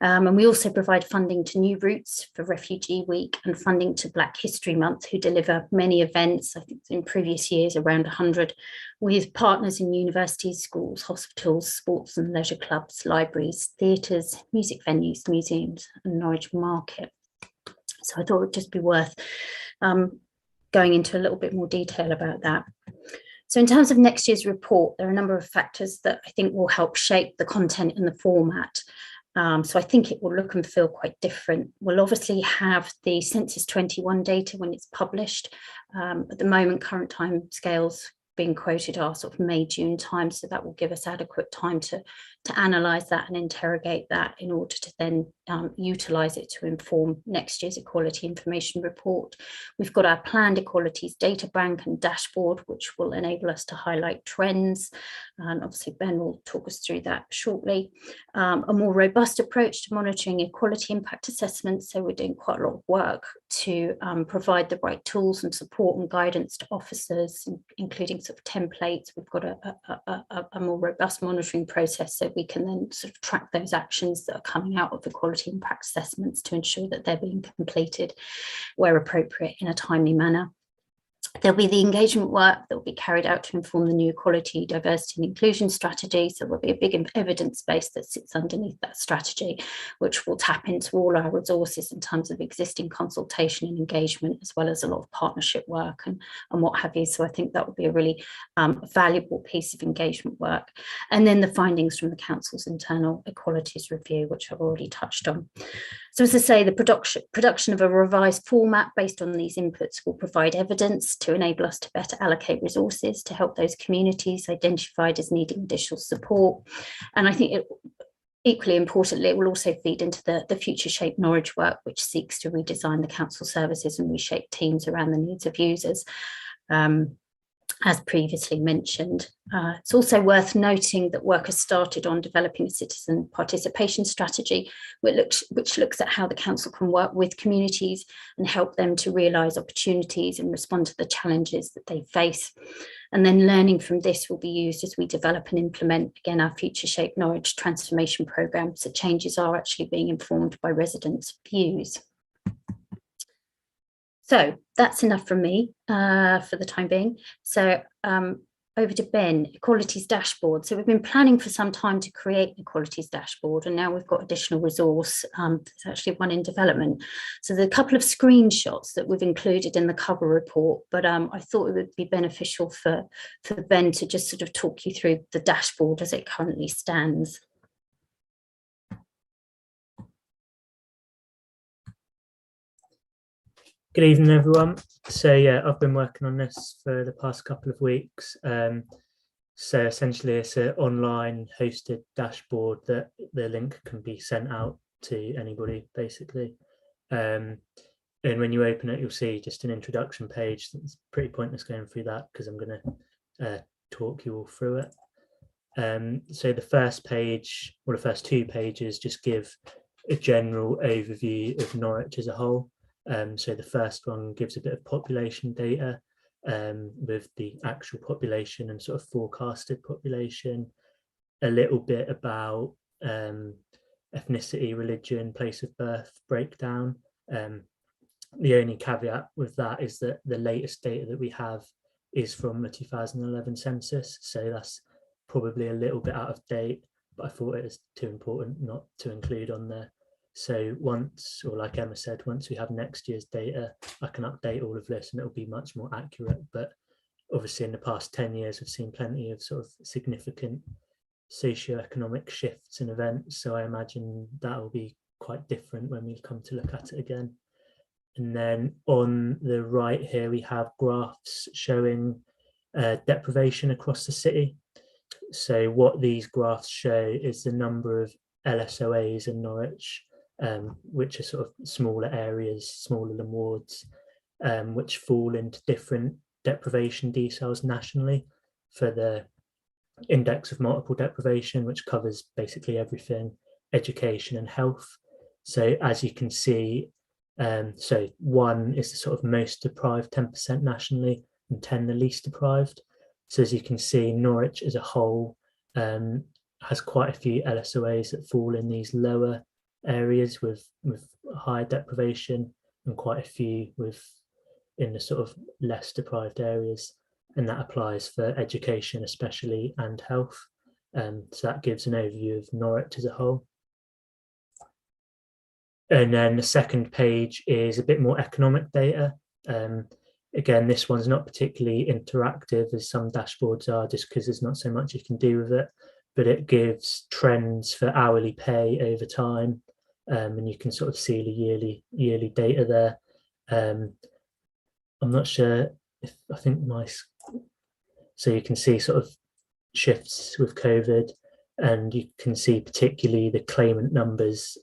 And we also provide funding to New Routes for Refugee Week and funding to Black History Month, who deliver many events, I think in previous years around 100, with partners in universities, schools, hospitals, sports and leisure clubs, libraries, theatres, music venues, museums and Norwich Market. So I thought it would just be worth going into a little bit more detail about that. So in terms of next year's report, there are a number of factors that I think will help shape the content and the format. So I think it will look and feel quite different. We'll obviously have the Census 21 data when it's published. At the moment, current time scales being quoted are sort of May, June time, so that will give us adequate time to analyse that and interrogate that in order to then utilise it to inform next year's Equality Information Report. We've got our planned Equalities data bank and dashboard, which will enable us to highlight trends, and obviously Ben will talk us through that shortly. A more robust approach to monitoring equality impact assessments, so we're doing quite a lot of work to provide the right tools and support and guidance to officers, including sort of templates. We've got a more robust monitoring process so we can then sort of track those actions that are coming out of equality impact assessments to ensure that they're being completed where appropriate in a timely manner. There'll be the engagement work that will be carried out to inform the new equality, diversity and inclusion strategy. So there'll be a big evidence base that sits underneath that strategy, which will tap into all our resources in terms of existing consultation and engagement, as well as a lot of partnership work and what have you. So I think that will be a really valuable piece of engagement work. And then the findings from the council's internal equalities review, which I've already touched on. So as I say, the production of a revised format based on these inputs will provide evidence to enable us to better allocate resources to help those communities identified as needing additional support. And I think equally importantly, it will also feed into the Future Shape Norwich work, which seeks to redesign the council services and reshape teams around the needs of users. As previously mentioned. It's also worth noting that work has started on developing a citizen participation strategy, which looks at how the council can work with communities and help them to realise opportunities and respond to the challenges that they face. And then learning from this will be used as we develop and implement, again, our Future Shape Norwich transformation programme, so changes are actually being informed by residents' views. So that's enough from me for the time being. So over to Ben, Equalities dashboard. So we've been planning for some time to create an Equalities dashboard, and now we've got additional resource. There's actually one in development. So there's a couple of screenshots that we've included in the cover report, but I thought it would be beneficial for Ben to just sort of talk you through the dashboard as it currently stands. Good evening, everyone. So yeah, I've been working on this for the past couple of weeks. So essentially it's an online hosted dashboard that the link can be sent out to anybody, basically. And when you open it, you'll see just an introduction page. It's pretty pointless going through that because I'm going to talk you all through it. So the first page, or the first two pages, just give a general overview of Norwich as a whole. So the first one gives a bit of population data with the actual population and sort of forecasted population, a little bit about ethnicity, religion, place of birth breakdown. The only caveat with that is that the latest data that we have is from the 2011 census, so that's probably a little bit out of date, but I thought it was too important not to include on there. So once, or like Emma said, once we have next year's data, I can update all of this and it'll be much more accurate. But obviously in the past 10 years, we've seen plenty of sort of significant socioeconomic shifts and events. So I imagine that will be quite different when we come to look at it again. And then on the right here, we have graphs showing deprivation across the city. So what these graphs show is the number of LSOAs in Norwich, which are sort of smaller areas, smaller than wards, which fall into different deprivation deciles nationally for the index of multiple deprivation, which covers basically everything, education and health. So as you can see, so 1 is the sort of most deprived 10% nationally, and 10 the least deprived. So as you can see, Norwich as a whole has quite a few LSOAs that fall in these lower areas with higher deprivation, and quite a few in the sort of less deprived areas, and that applies for education especially and health. So that gives an overview of Norwich as a whole. And then the second page is a bit more economic data. Again, this one's not particularly interactive as some dashboards are, just because there's not so much you can do with it, but it gives trends for hourly pay over time, and you can sort of see the yearly data there. I'm not sure if I think so you can see sort of shifts with COVID, and you can see particularly the claimant numbers,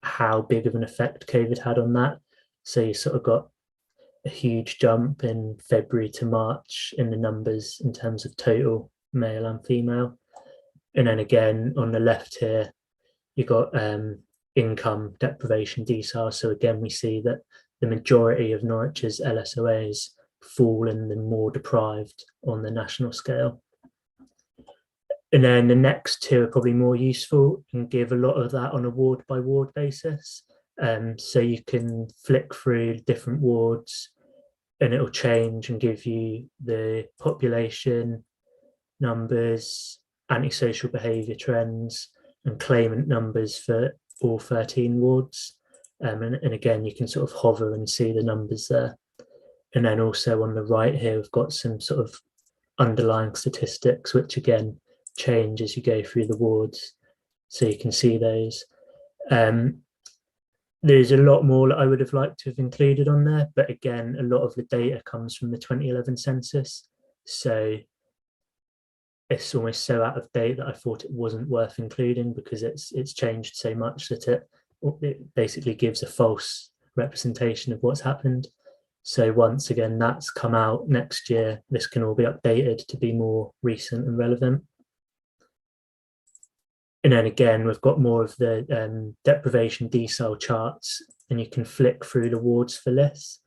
how big of an effect COVID had on that. So you sort of got a huge jump in February to March in the numbers in terms of total male and female. And then again on the left here, you got income deprivation decile. So again, we see that the majority of Norwich's LSOAs fall in the more deprived on the national scale. And then the next two are probably more useful and give a lot of that on a ward by ward basis. So you can flick through different wards and it'll change and give you the population numbers, antisocial behaviour trends, and claimant numbers for all 13 wards. And again, you can sort of hover and see the numbers there. And then also on the right here, we've got some sort of underlying statistics, which again change as you go through the wards. So you can see those. there's a lot more that I would have liked to have included on there, but again, a lot of the data comes from the 2011 census, so it's almost so out of date that I thought it wasn't worth including, because it's changed so much that it basically gives a false representation of what's happened. So once again, that's come out next year. This can all be updated to be more recent and relevant. And then again, we've got more of the deprivation decile charts, and you can flick through the wards for this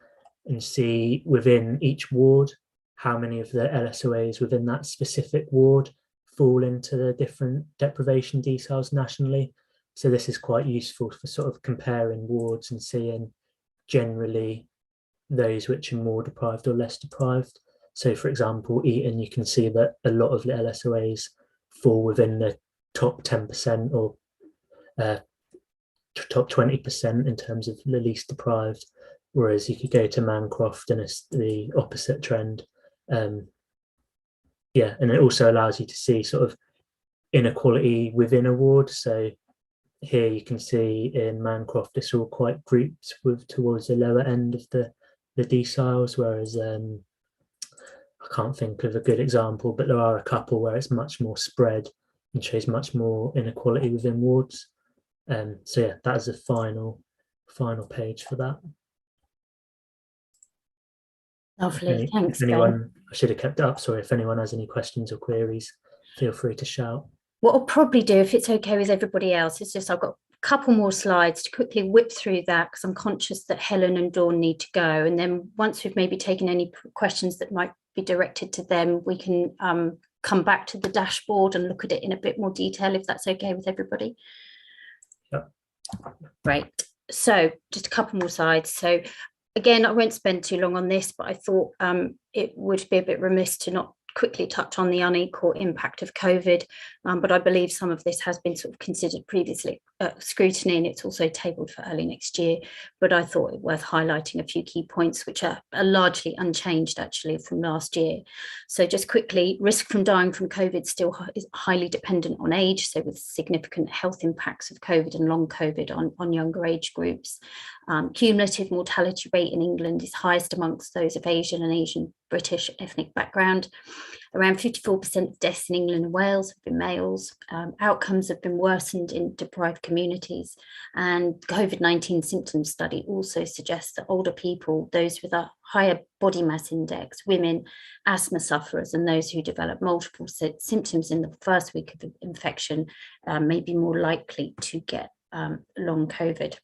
and see within each ward how many of the LSOAs within that specific ward fall into the different deprivation deciles nationally. So this is quite useful for sort of comparing wards and seeing generally those which are more deprived or less deprived. So for example, Eton, you can see that a lot of the LSOAs fall within the top 10% or top 20% in terms of the least deprived, whereas you could go to Mancroft and it's the opposite trend. Yeah, and it also allows you to see sort of inequality within a ward. So here you can see in Mancroft it's all quite grouped with towards the lower end of the deciles, whereas I can't think of a good example, but there are a couple where it's much more spread and shows much more inequality within wards. So yeah, that is the final page for that. Lovely, thanks, Ben. I should have kept it up, sorry. If anyone has any questions or queries, feel free to shout. What I'll probably do, if it's okay with everybody else, is just I've got a couple more slides to quickly whip through that, because I'm conscious that Helen and Dawn need to go. And then once we've maybe taken any questions that might be directed to them, we can come back to the dashboard and look at it in a bit more detail, if that's okay with everybody. Yep. Great. So just a couple more slides. So again, I won't spend too long on this, but I thought it would be a bit remiss to not quickly touch on the unequal impact of COVID, but I believe some of this has been sort of considered previously scrutiny, and it's also tabled for early next year. But I thought it worth highlighting a few key points which are largely unchanged actually from last year. So just quickly, risk from dying from COVID still is highly dependent on age, so with significant health impacts of COVID and long COVID on younger age groups. Cumulative mortality rate in England is highest amongst those of Asian and Asian British ethnic background. Around 54% of deaths in England and Wales have been males. Outcomes have been worsened in deprived communities, and COVID-19 symptoms study also suggests that older people, those with a higher body mass index, women, asthma sufferers, and those who develop multiple symptoms in the first week of infection may be more likely to get long COVID.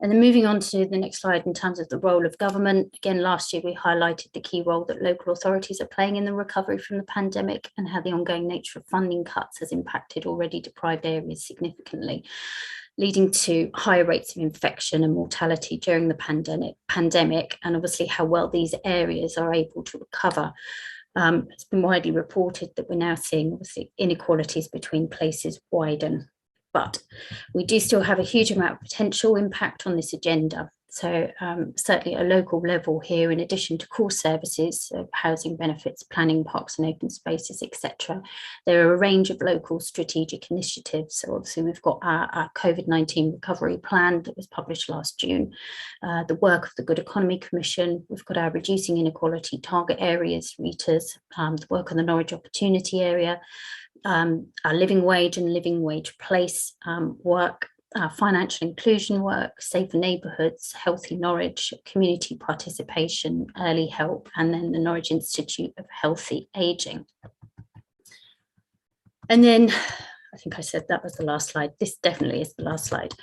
And then moving on to the next slide in terms of the role of government. Again, last year we highlighted the key role that local authorities are playing in the recovery from the pandemic, and how the ongoing nature of funding cuts has impacted already deprived areas significantly, leading to higher rates of infection and mortality during the pandemic, and obviously how well these areas are able to recover. It's been widely reported that we're now seeing obviously inequalities between places widen. But we do still have a huge amount of potential impact on this agenda. So certainly at a local level here, in addition to core services, housing benefits, planning, parks and open spaces, etc., there are a range of local strategic initiatives. So obviously we've got our COVID-19 recovery plan that was published last June, the work of the Good Economy Commission, we've got our reducing inequality target areas, RETAs, the work on the Norwich opportunity area, our living wage and living wage place work, financial inclusion work, safer neighbourhoods, healthy Norwich, community participation, early help, and then the Norwich Institute of Healthy Ageing. And then I think I said that was the last slide. This definitely is the last slide.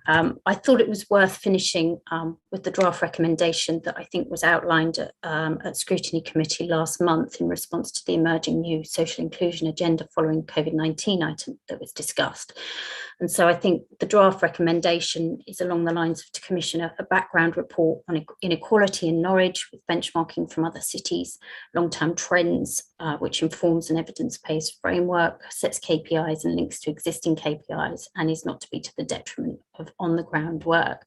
I thought it was worth finishing with the draft recommendation that I think was outlined at Scrutiny Committee last month in response to the emerging new social inclusion agenda following COVID-19 item that was discussed. And so I think the draft recommendation is along the lines of to commission a background report on inequality in Norwich with benchmarking from other cities, long-term trends, which informs an evidence-based framework, sets KPIs and links to existing KPIs, and is not to be to the detriment of on-the-ground work.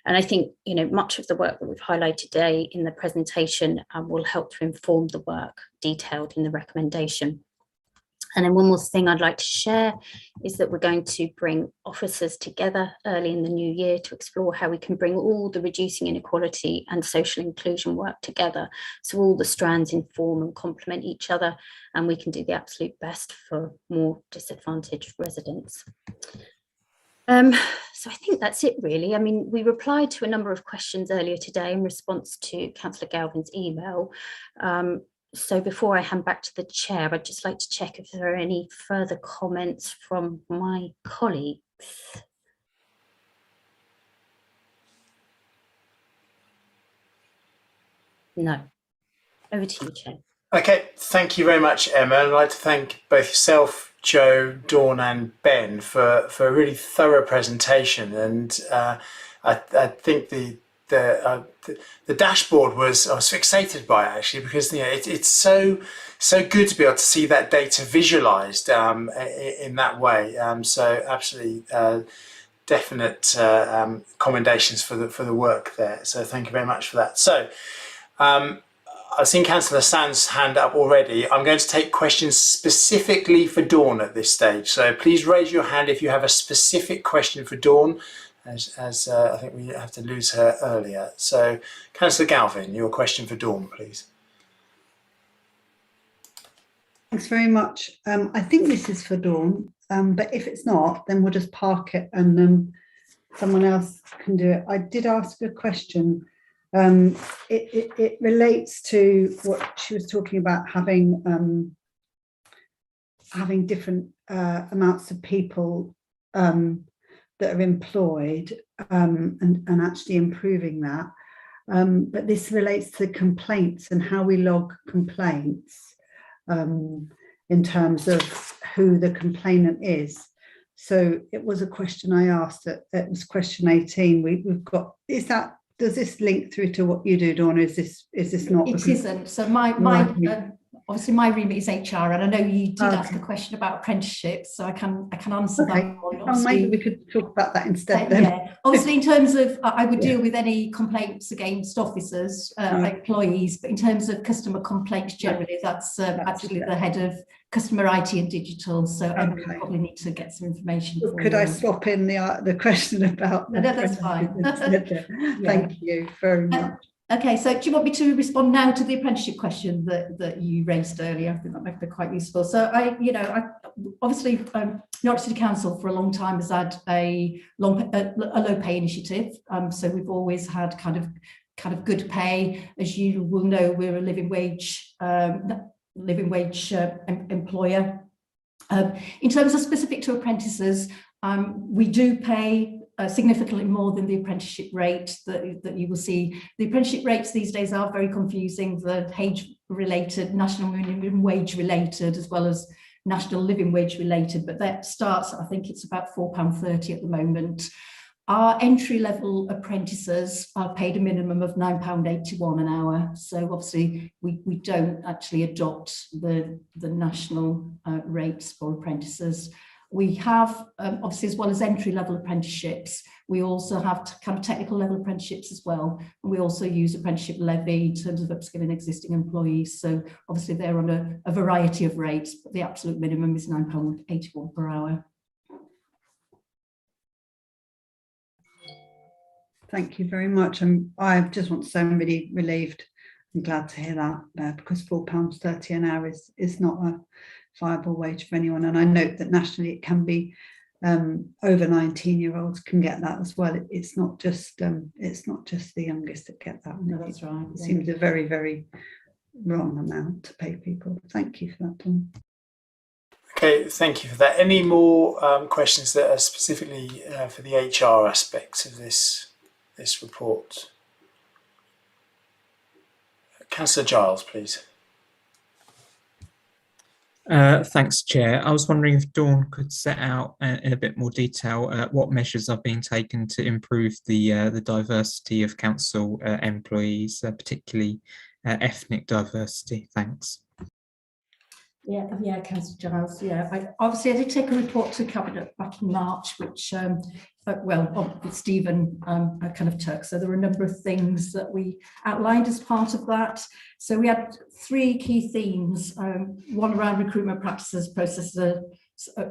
And I think, you know, much of the work that we've highlighted today in the presentation will help to inform the work detailed in the recommendation. And then one more thing I'd like to share is that we're going to bring officers together early in the new year to explore how we can bring all the reducing inequality and social inclusion work together. So all the strands inform and complement each other, and we can do the absolute best for more disadvantaged residents. So I think that's it really. I mean, we replied to a number of questions earlier today in response to Councillor Galvin's email. So before I hand back to the chair, I'd just like to check if there are any further comments from my colleagues. No. Over to you, Chair. Okay, thank you very much, Emma. I'd like to thank both yourself, Joe, Dawn and Ben for a really thorough presentation. And I think the dashboard I was fixated by it actually, because it's so good to be able to see that data visualized in that way. So absolutely definite commendations for the work there. So thank you very much for that. So I've seen Councillor Sand's hand up already. I'm going to take questions specifically for Dawn at this stage. So please raise your hand if you have a specific question for Dawn, as I think we have to lose her earlier. So Councillor Galvin, your question for Dawn, please. Thanks very much. I think this is for Dawn, but if it's not, then we'll just park it and someone else can do it. I did ask a question. It relates to what she was talking about, having different amounts of people that are employed and actually improving that. But this relates to complaints and how we log complaints in terms of who the complainant is. So it was a question I asked, it was question 18. We've got, does this link through to what you do, Dawn? Is this not? It isn't. So obviously my remit is HR, and I know you did ask a question about apprenticeships, so I can answer that one. Oh, maybe we could talk about that instead then. Yeah, obviously in terms of, I would deal with any complaints against officers, employees, but in terms of customer complaints generally, that's actually the head of customer IT and digital, so I probably need to get some information. Could I swap in the question about? No, that's fine. Thank you very much. Okay, so do you want me to respond now to the apprenticeship question that you raised earlier? I think that might be quite useful. So obviously Norwich City Council for a long time has had a low pay initiative. So we've always had kind of good pay. As you will know, we're a living wage employer. In terms of specific to apprentices, we do pay significantly more than the apprenticeship rate that you will see. The apprenticeship rates these days are very confusing. The age-related, national minimum wage related, as well as national living wage related, but that starts, I think it's about £4.30 at the moment. Our entry-level apprentices are paid a minimum of £9.81 an hour. So obviously we don't actually adopt the national rates for apprentices. We have, obviously, as well as entry-level apprenticeships, we also have kind of technical level apprenticeships as well. And we also use apprenticeship levy in terms of upskilling existing employees. So obviously they're on a variety of rates, but the absolute minimum is £9.81 per hour. Thank you very much. I just want to say I'm really relieved and glad to hear that because £4.30 an hour is not a viable wage for anyone. And I note that nationally it can be over 19-year-olds can get that as well. It's not just the youngest that get that. No, that's right. It seems a very, very wrong amount to pay people. Thank you for that, Dawn. Okay, thank you for that. Any more questions that are specifically for the HR aspects of this report? Councillor Giles, please. Thanks, Chair. I was wondering if Dawn could set out in a bit more detail what measures are being taken to improve the diversity of council employees, particularly ethnic diversity. Thanks. Yeah, Councillor Giles. Yeah, obviously I did take a report to Cabinet back in March, which, Stephen kind of took. So there were a number of things that we outlined as part of that. So we had 3 key themes, one around recruitment practices, processes,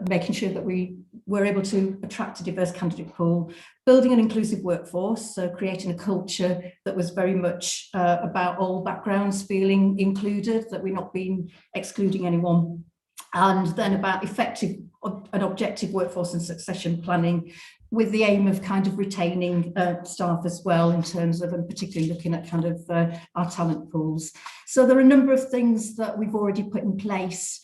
making sure that we were able to attract a diverse candidate pool, building an inclusive workforce, so creating a culture that was very much about all backgrounds feeling included, that we're not being excluding anyone, and then about effective and objective workforce and succession planning, with the aim of kind of retaining staff as well, in terms of, and particularly looking at kind of our talent pools. So there are a number of things that we've already put in place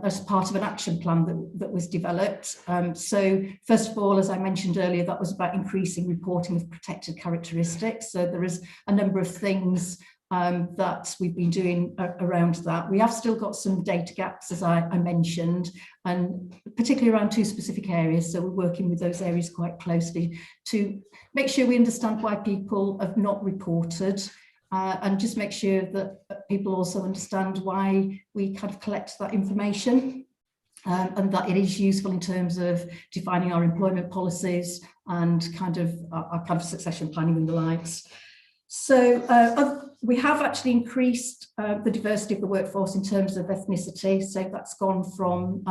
as part of an action plan that was developed. So first of all, as I mentioned earlier, that was about increasing reporting of protected characteristics. So there is a number of things that we've been doing around that. We have still got some data gaps, as I mentioned, and particularly around 2 specific areas. So we're working with those areas quite closely to make sure we understand why people have not reported, and just make sure that people also understand why we kind of collect that information, and that it is useful in terms of defining our employment policies and kind of our kind of succession planning and the likes. So we have actually increased the diversity of the workforce in terms of ethnicity. So that's gone from,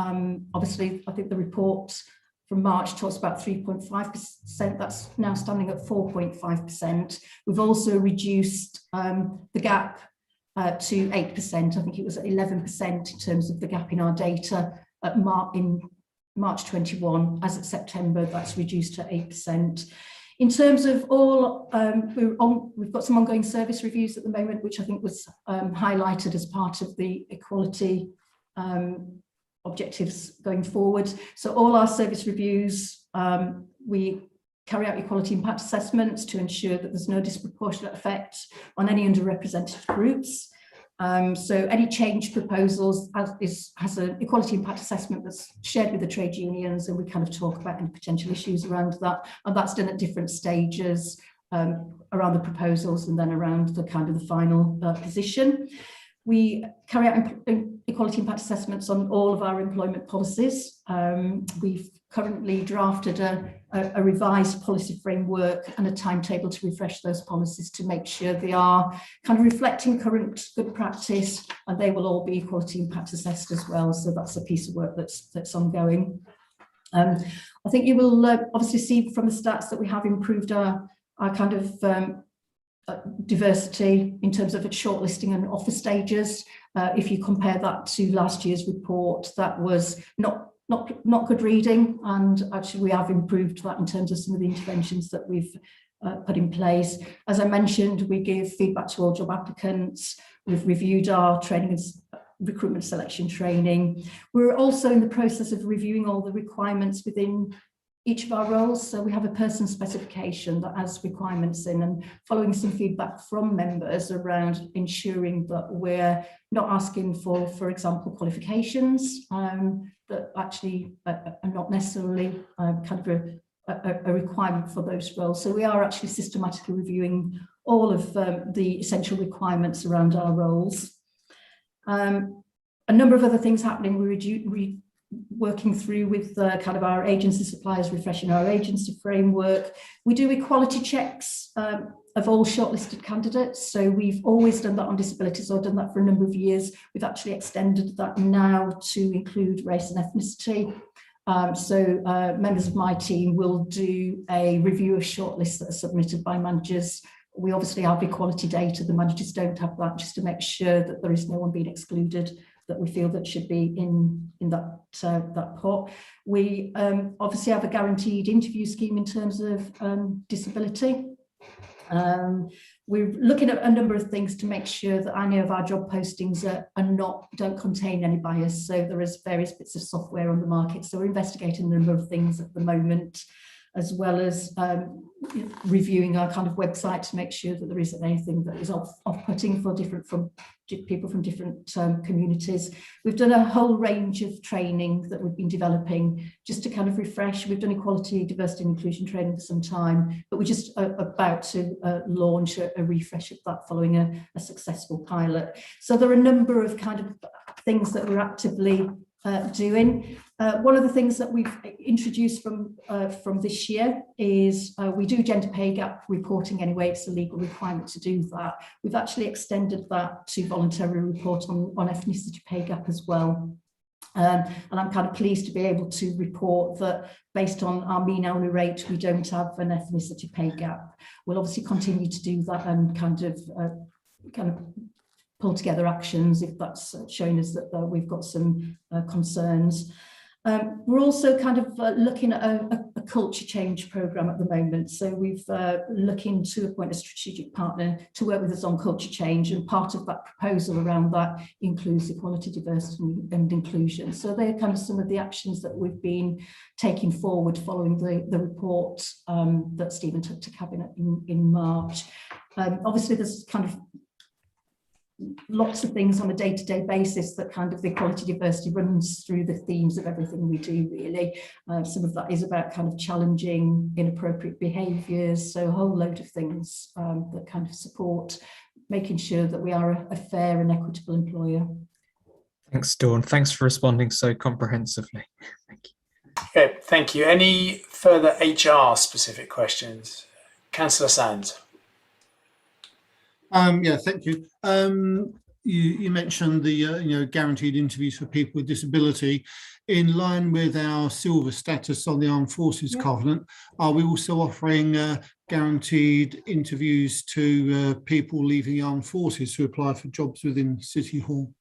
obviously, I think the report from March talks about 3.5%. That's now standing at 4.5%. We've also reduced the gap to 8%. I think it was at 11% in terms of the gap in our data at in March 21. As of September, that's reduced to 8%. In terms of all, we've got some ongoing service reviews at the moment, which I think was highlighted as part of the equality objectives going forward. So all our service reviews, we carry out equality impact assessments to ensure that there's no disproportionate effect on any underrepresented groups. So any change proposals has an equality impact assessment that's shared with the trade unions, and we kind of talk about any potential issues around that, and that's done at different stages around the proposals and then around the kind of the final position. We carry out equality impact assessments on all of our employment policies. We've currently drafted a revised policy framework and a timetable to refresh those policies to make sure they are kind of reflecting current good practice, and they will all be equality impact assessed as well. So that's a piece of work that's ongoing. I think you will obviously see from the stats that we have improved our kind of diversity in terms of shortlisting and offer stages. If you compare that to last year's report, that was not good reading, and actually we have improved that in terms of some of the interventions that we've put in place. As I mentioned, we give feedback to all job applicants. We've reviewed our training and recruitment selection training. We're also in the process of reviewing all the requirements within each of our roles. So we have a person specification that has requirements in, and following some feedback from members around ensuring that we're not asking for example, qualifications that actually are not necessarily kind of a requirement for those roles. So we are actually systematically reviewing all of the essential requirements around our roles. A number of other things happening. We're working through with kind of our agency suppliers, refreshing our agency framework. We do equality checks of all shortlisted candidates. So we've always done that on disabilities, or done that for a number of years. We've actually extended that now to include race and ethnicity. So members of my team will do a review of shortlists that are submitted by managers. We obviously have equality data, the managers don't have that, just to make sure that there is no one being excluded that we feel that should be in that pot. We obviously have a guaranteed interview scheme in terms of disability. We're looking at a number of things to make sure that any of our job postings don't contain any bias. So there is various bits of software on the market. So we're investigating a number of things at the moment. as well as reviewing our kind of website to make sure that there isn't anything that is off-putting for people from different communities. We've done a whole range of training that we've been developing just to kind of refresh. We've done equality, diversity and inclusion training for some time, but we're just about to launch a refresh of that following a successful pilot. So there are a number of kind of things that we're actively doing. One of the things that we've introduced from this year is we do gender pay gap reporting anyway. It's a legal requirement to do that. We've actually extended that to voluntary report on ethnicity pay gap as well. And I'm kind of pleased to be able to report that based on our mean hourly rate, we don't have an ethnicity pay gap. We'll obviously continue to do that and kind of pull together actions if that's showing us that we've got some concerns. We're also kind of looking at a culture change programme at the moment. So we've looking to appoint a strategic partner to work with us on culture change, and part of that proposal around that includes equality, diversity and inclusion. So they're kind of some of the actions that we've been taking forward following the report that Stephen took to Cabinet in March. Obviously there's kind of lots of things on a day-to-day basis that kind of the equality diversity runs through the themes of everything we do, really. Some of that is about kind of challenging inappropriate behaviours, so a whole load of things that kind of support making sure that we are a fair and equitable employer. Thanks, Dawn. Thanks for responding so comprehensively. Thank you. Okay, thank you. Any further HR specific questions? Councillor Sands. Yeah, thank you. You mentioned the guaranteed interviews for people with disability. In line with our silver status on the Armed Forces Covenant, are we also offering guaranteed interviews to people leaving the Armed Forces who apply for jobs within City Hall?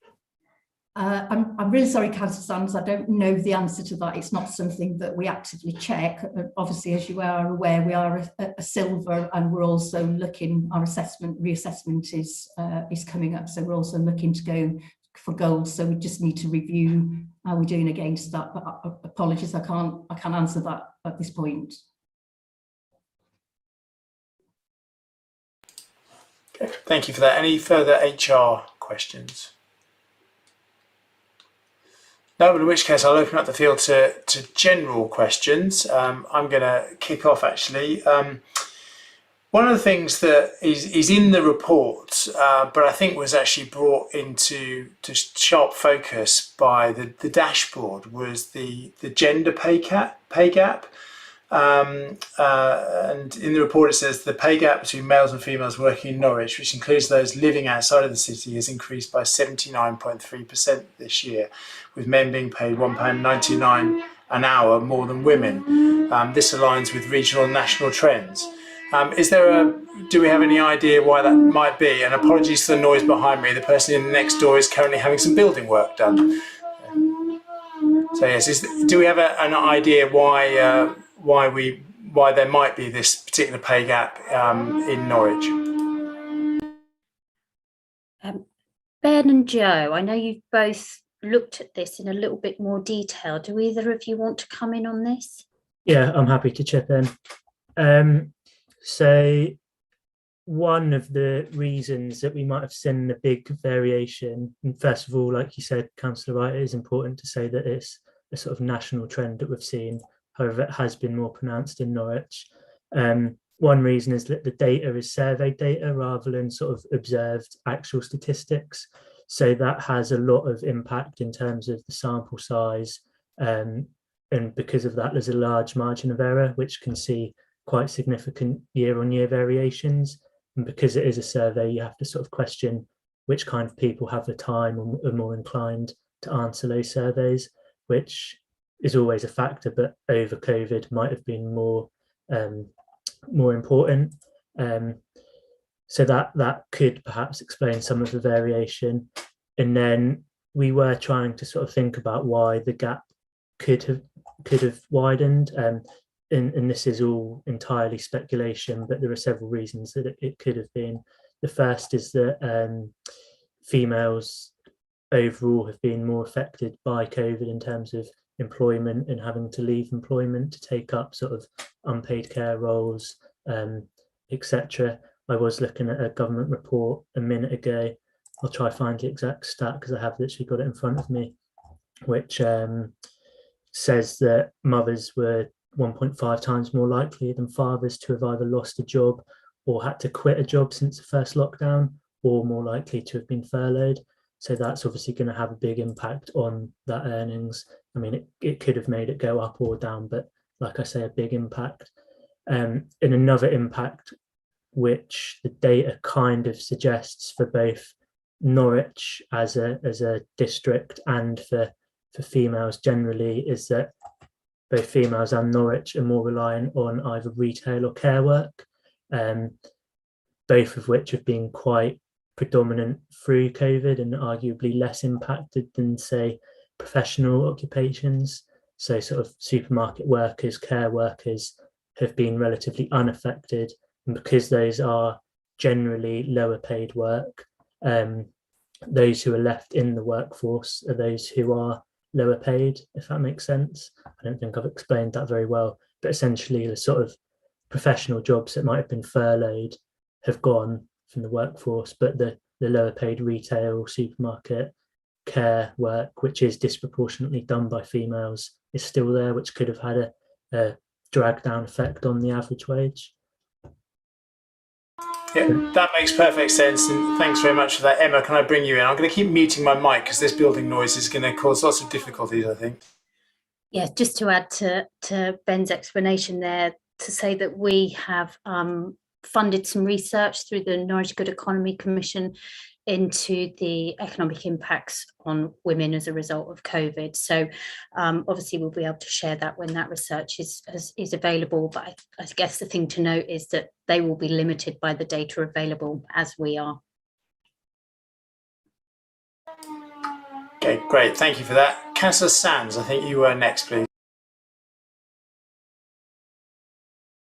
I'm really sorry, Councillor Sands, I don't know the answer to that. It's not something that we actively check. Obviously, as you are aware, we are a silver, and we're also looking, our reassessment is coming up, so we're also looking to go for gold. So we just need to review how we're doing against that. But apologies, I can't answer that at this point. Okay, thank you for that. Any further HR questions? No, in which case I'll open up the field to general questions. I'm going to kick off actually. One of the things that is in the report, but I think was actually brought into sharp focus by the dashboard, was the gender pay gap. And in the report it says the pay gap between males and females working in Norwich, which includes those living outside of the city, has increased by 79.3% this year, with men being paid £1.99 an hour more than women. This aligns with regional and national trends. Do we have any idea why that might be? And apologies for the noise behind me. The person in the next door is currently having some building work done. So yes, do we have an idea why there might be this particular pay gap in Norwich? Ben and Joe, I know you've both looked at this in a little bit more detail. Do either of you want to come in on this? Yeah, I'm happy to chip in. So one of the reasons that we might have seen a big variation, and first of all, like you said, Councillor Wright, it is important to say that it's a sort of national trend that we've seen. However, it has been more pronounced in Norwich. One reason is that the data is survey data rather than sort of observed actual statistics. So that has a lot of impact in terms of the sample size. And because of that, there's a large margin of error, which can see quite significant year-on-year variations. And because it is a survey, you have to sort of question which kind of people have the time or are more inclined to answer those surveys, which is always a factor, but over COVID might have been more important. So that could perhaps explain some of the variation. And then we were trying to sort of think about why the gap could have widened. And this is all entirely speculation, but there are several reasons that it could have been. The first is that females overall have been more affected by COVID in terms of employment and having to leave employment to take up sort of unpaid care roles, etc. I was looking at a government report a minute ago. I'll try to find the exact stat because I have literally got it in front of me, which says that mothers were 1.5 times more likely than fathers to have either lost a job or had to quit a job since the first lockdown, or more likely to have been furloughed. So that's obviously going to have a big impact on that earnings. I mean, it could have made it go up or down, but like I say, a big impact. And another impact, which the data kind of suggests for both Norwich as a district and for females generally, is that both females and Norwich are more reliant on either retail or care work, both of which have been quite predominant through COVID and arguably less impacted than, say, professional occupations. So sort of supermarket workers, care workers have been relatively unaffected. And because those are generally lower paid work, those who are left in the workforce are those who are lower paid, if that makes sense. I don't think I've explained that very well, but essentially the sort of professional jobs that might have been furloughed have gone from the workforce, but the lower paid retail, supermarket, care work, which is disproportionately done by females, is still there, which could have had a drag down effect on the average wage. Yeah, that makes perfect sense, and thanks very much for that. Emma, can I bring you in? I'm going to keep muting my mic because this building noise is going to cause lots of difficulties, I think. Yeah, just to add to Ben's explanation there, to say that we have funded some research through the Norwich Good Economy Commission into the economic impacts on women as a result of COVID. So obviously we'll be able to share that when that research is available. But I guess the thing to note is that they will be limited by the data available, as we are. Okay, great. Thank you for that. Councillor Sands, I think you were next, please.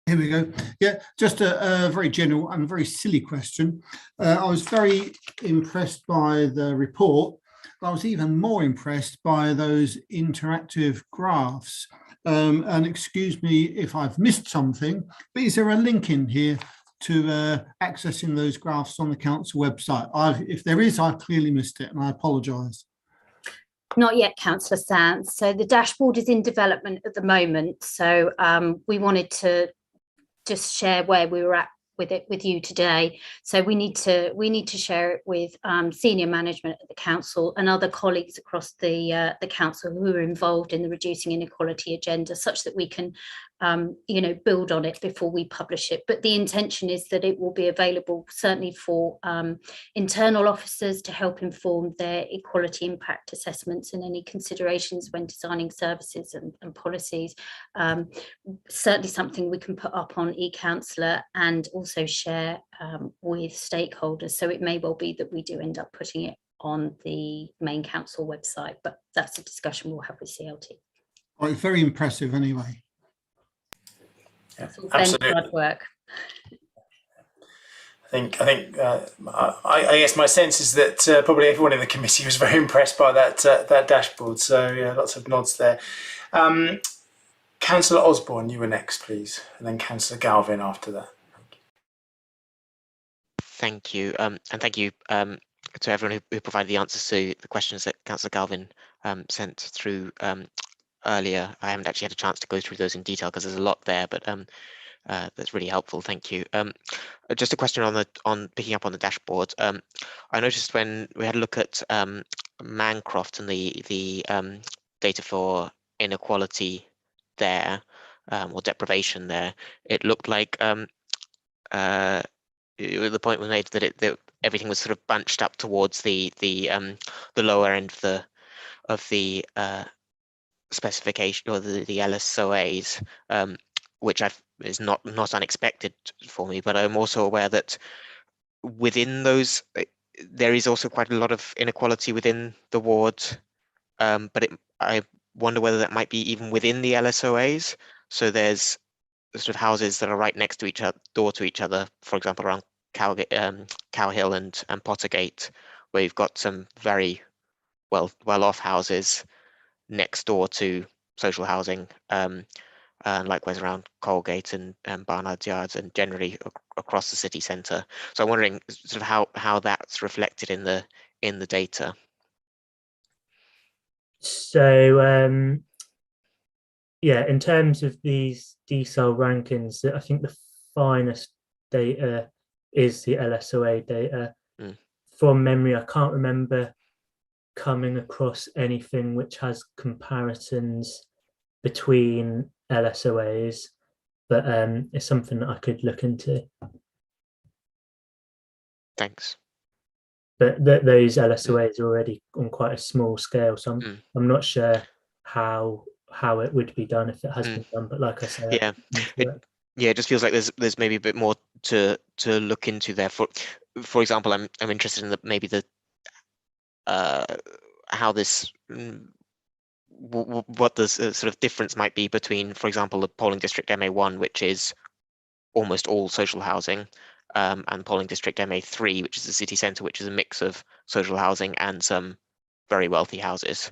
Here we go. Yeah, just a very general and very silly question. I was very impressed by the report, but I was even more impressed by those interactive graphs. And excuse me if I've missed something, but is there a link in here to accessing those graphs on the council website? If there is, I've clearly missed it, and I apologise. Not yet, Councillor Sands. So the dashboard is in development at the moment. So we wanted to just share where we were at with it with you today. So we need to share it with senior management at the council and other colleagues across the council who are involved in the reducing inequality agenda, such that we can build on it before we publish it. But the intention is that it will be available certainly for internal officers to help inform their equality impact assessments and any considerations when designing services and policies. Certainly something we can put up on eCouncillor and also share with stakeholders. So it may well be that we do end up putting it on the main council website, but that's a discussion we'll have with CLT. Well, it's very impressive anyway. Yeah, absolutely. Hard work. I guess my sense is that probably everyone in the committee was very impressed by that dashboard. So yeah, lots of nods there. Councillor Osborne, you were next, please, and then Councillor Galvin after that. Thank you, and thank you to everyone who provided the answers to the questions that Councillor Galvin sent through earlier. I haven't actually had a chance to go through those in detail because there's a lot there, but that's really helpful. Thank you. Just a question on picking up on the dashboard. I noticed when we had a look at Mancroft and the data for inequality there, or deprivation there, it looked like the point was made that everything was sort of bunched up towards the lower end of the specification, or the LSOAs, which is not unexpected for me. But I'm also aware that within those, there is also quite a lot of inequality within the ward. But I wonder whether that might be even within the LSOAs. So there's sort of houses that are right next to each other, door to each other, for example, around Cow Hill and Pottergate, where you've got some very well off houses next door to social housing, and likewise around Colgate and Barnard's Yards, and generally across the city centre. So I'm wondering sort of how that's reflected in the data. So yeah, in terms of these decile rankings, I think the finest data is the LSOA data. From memory, I can't remember coming across anything which has comparisons between LSOAs, but it's something that I could look into. Thanks. But those LSOAs are already on quite a small scale, so I'm not sure how it would be done if it has been done. But like I said, it just feels like there's maybe a bit more to look into there. For example, I'm interested in maybe the how this what the sort of difference might be between, for example, the polling district MA1, which is almost all social housing, and polling district MA3, which is the city centre, which is a mix of social housing and some very wealthy houses.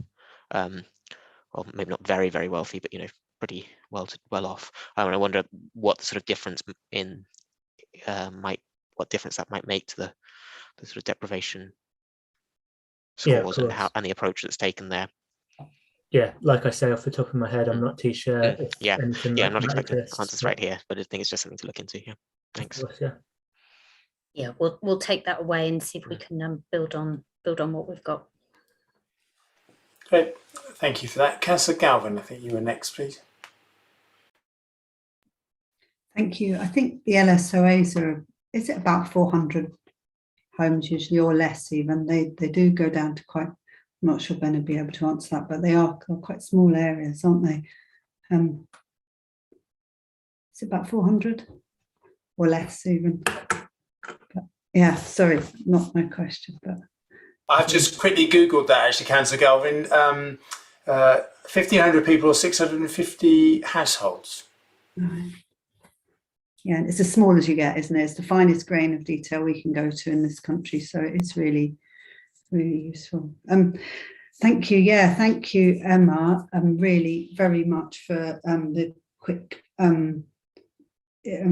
Well, maybe not very, very wealthy, but pretty well off. And I wonder what the sort of difference in what difference that might make to the sort of deprivation scores, and the approach that's taken there. Yeah, like I say, off the top of my head, I'm not too sure. Yeah, I'm not expecting exists, answers right here, but I think it's just something to look into. Yeah, thanks. Course, yeah, we'll take that away and see if we can build on what we've got. Great, thank you for that. Councillor Galvin, I think you were next, please. Thank you. I think the LSOAs is it about 400 homes usually, or less even? They do go down to quite, I'm not sure Ben would be able to answer that, but they are quite small areas, aren't they? It's about 400 or less even. But yeah, sorry, not my question, but. I've just quickly Googled that actually, Councillor Galvin. 1,500 people, 650 households. Right. Yeah, it's as small as you get, isn't it? It's the finest grain of detail we can go to in this country. So it's really, really useful. Thank you. Yeah, thank you, Emma. Really very much for the quick and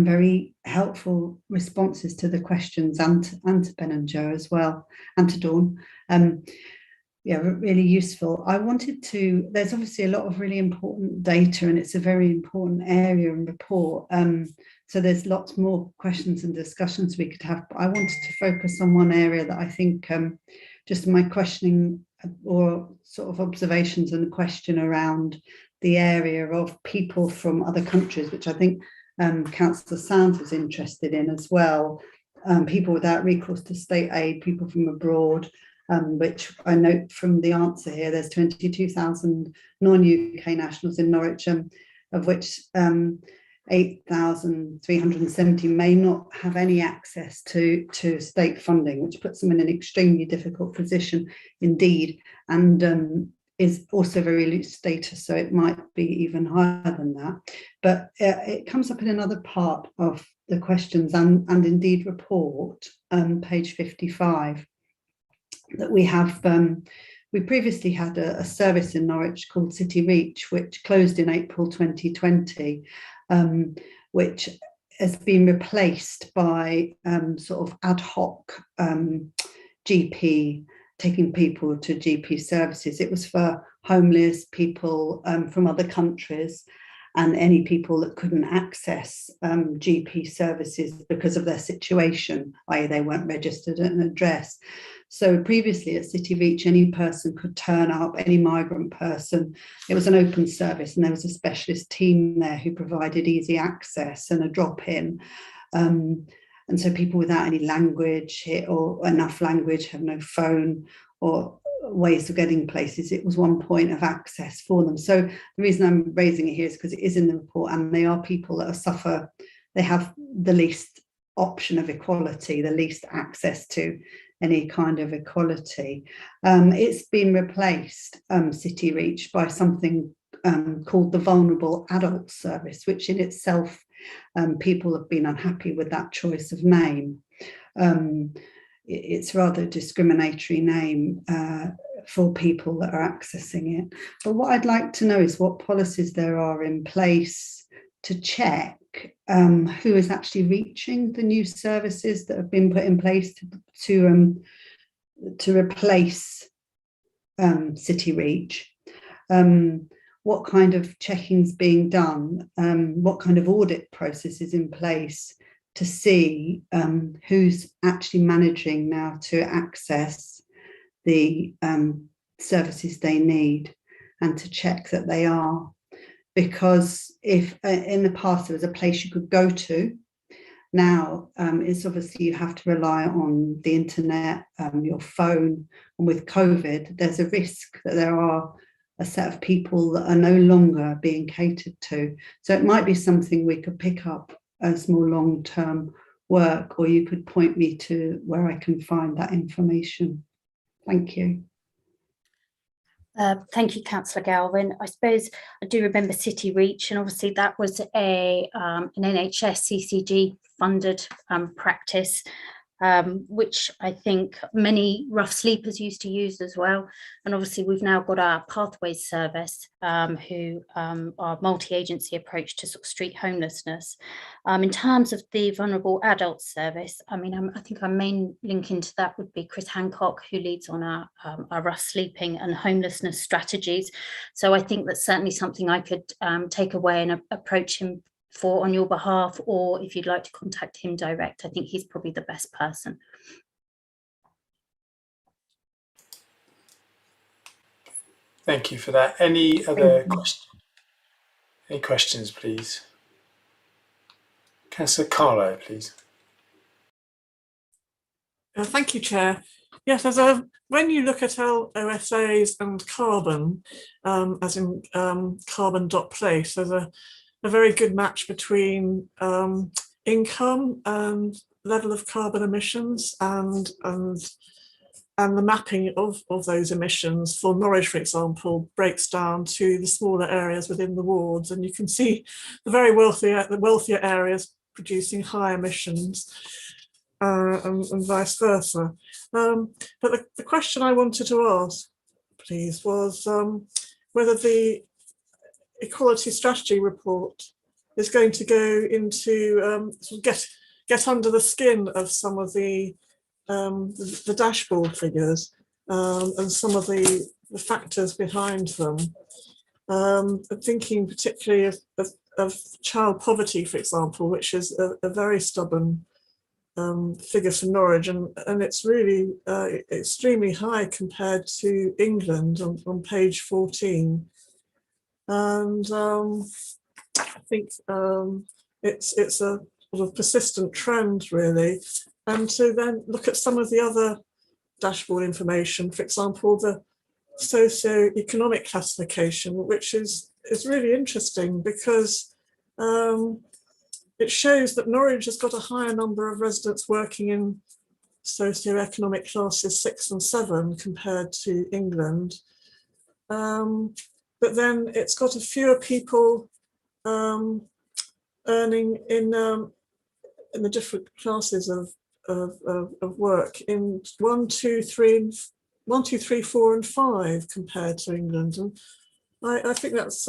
very helpful responses to the questions, and to Ben and Joe as well, and to Dawn. Yeah, really useful. I wanted to, there's obviously a lot of really important data, and it's a very important area and report. So there's lots more questions and discussions we could have, but I wanted to focus on one area that I think just my questioning or sort of observations and the question around the area of people from other countries, which I think Councillor Sands was interested in as well. People without recourse to state aid, people from abroad, which I note from the answer here, there's 22,000 non-UK nationals in Norwich, of which 8,370 may not have any access to state funding, which puts them in an extremely difficult position indeed, and is also very loose status, so it might be even higher than that. But it comes up in another part of the questions and indeed report, page 55, that we have. We previously had a service in Norwich called City Reach, which closed in April 2020, which has been replaced by sort of ad hoc GP, taking people to GP services. It was for homeless people from other countries and any people that couldn't access GP services because of their situation, i.e. they weren't registered at an address. So previously at City Reach, any person could turn up, any migrant person. It was an open service, and there was a specialist team there who provided easy access and a drop-in. And so people without any language or enough language, have no phone or ways of getting places, it was one point of access for them. So the reason I'm raising it here is because it is in the report, and they are people that they have the least option of equality, the least access to any kind of equality. It's been replaced, City Reach, by something called the Vulnerable Adult Service, which in itself, people have been unhappy with that choice of name. It's rather a discriminatory name, for people that are accessing it. But what I'd like to know is what policies there are in place to check who is actually reaching the new services that have been put in place to replace City Reach. What kind of checking's being done? What kind of audit process is in place to see who's actually managing now to access the services they need, and to check that they are. Because if in the past there was a place you could go to, now it's obviously you have to rely on the internet, your phone, and with COVID, there's a risk that there are a set of people that are no longer being catered to. So it might be something we could pick up as more long-term work, or you could point me to where I can find that information. Thank you. Thank you, Councillor Galvin. I suppose I do remember City Reach, and obviously that was an NHS CCG funded practice, which I think many rough sleepers used to use as well. And obviously we've now got our Pathways service, who are multi-agency approach to sort of street homelessness. In terms of the vulnerable adult service, I mean, I think our main link into that would be Chris Hancock, who leads on our rough sleeping and homelessness strategies. So I think that's certainly something I could take away and approach him for on your behalf, or if you'd like to contact him direct, I think he's probably the best person. Thank you for that. Any other questions? Any questions, please? Councillor Carlo, please. Thank you, Chair. Yes, when you look at OSAs and carbon, as in carbon.place, there's a very good match between income and level of carbon emissions and the mapping of those emissions for Norwich, for example, breaks down to the smaller areas within the wards, and you can see the very wealthier areas producing high emissions, and vice versa. But the question I wanted to ask, please, was whether the Equality Strategy report is going to go into sort of get under the skin of some of the dashboard figures and some of the factors behind them. I'm thinking particularly of child poverty, for example, which is a very stubborn figure for Norwich, and it's really extremely high compared to England on page 14. And I think it's a sort of persistent trend, really. And to then look at some of the other dashboard information, for example, the socio-economic classification, which is really interesting because it shows that Norwich has got a higher number of residents working in socio-economic classes 6 and 7 compared to England. But then it's got a fewer people earning in the different classes of work in 1, 2, 3, 4, and 5 compared to England, and I think that's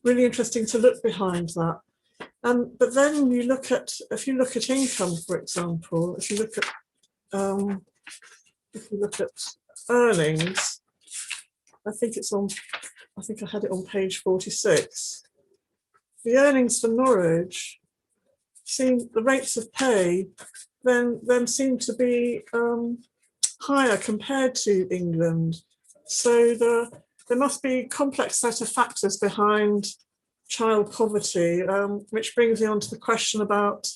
really interesting to look behind that. But then you look at, if you look at income, for example, if you look at earnings, I think I had it on page 46. The earnings for Norwich the rates of pay then seem to be higher compared to England. So there must be a complex set of factors behind child poverty, which brings me on to the question about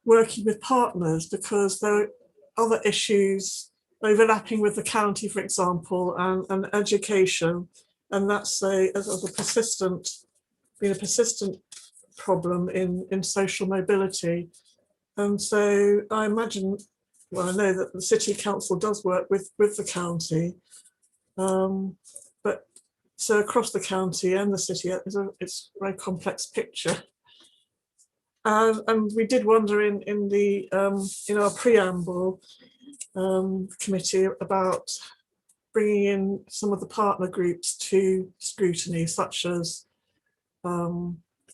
working with partners, because there are other issues overlapping with the county, for example, and education, and that's been a persistent problem in social mobility. And so I imagine, well, I know that the City Council does work with the county, but so across the county and the city, it's a very complex picture. And we did wonder in our preamble committee about bringing in some of the partner groups to scrutiny, such as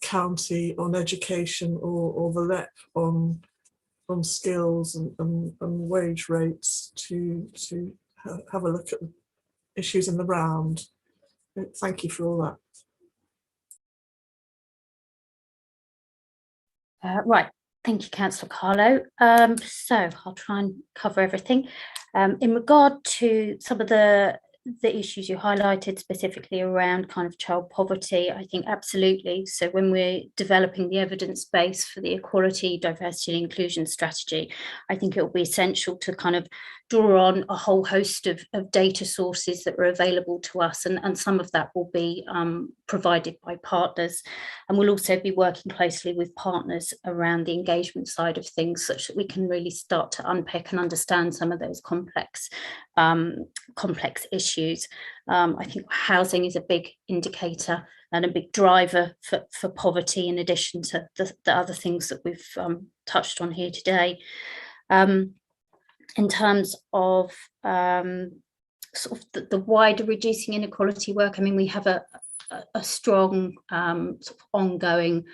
county on education or the LEP on skills and wage rates to have a look at issues in the round. Thank you for all that. Right, thank you, Councillor Carlo. So I'll try and cover everything. In regard to some of the issues you highlighted, specifically around kind of child poverty, I think absolutely. So when we're developing the evidence base for the equality, diversity and inclusion strategy, I think it will be essential to kind of draw on a whole host of data sources that are available to us, and some of that will be provided by partners. And we'll also be working closely with partners around the engagement side of things, such that we can really start to unpick and understand some of those complex issues. I think housing is a big indicator and a big driver for poverty, in addition to the other things that we've touched on here today. In terms of sort of the wider reducing inequality work, I mean, we have a strong sort of ongoing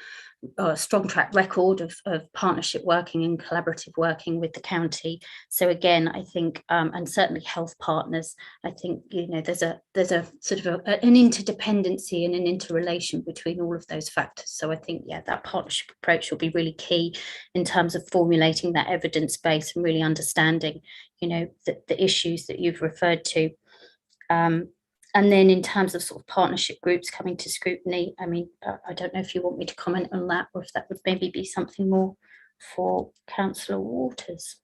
strong track record of partnership working and collaborative working with the county. So again, I think, and certainly health partners, I think, you know, there's a sort of an interdependency and an interrelation between all of those factors. So I think, yeah, that partnership approach will be really key in terms of formulating that evidence base and really understanding, you know, the issues that you've referred to. And then in terms of sort of partnership groups coming to scrutiny, I mean, I don't know if you want me to comment on that, or if that would maybe be something more for Councillor Waters.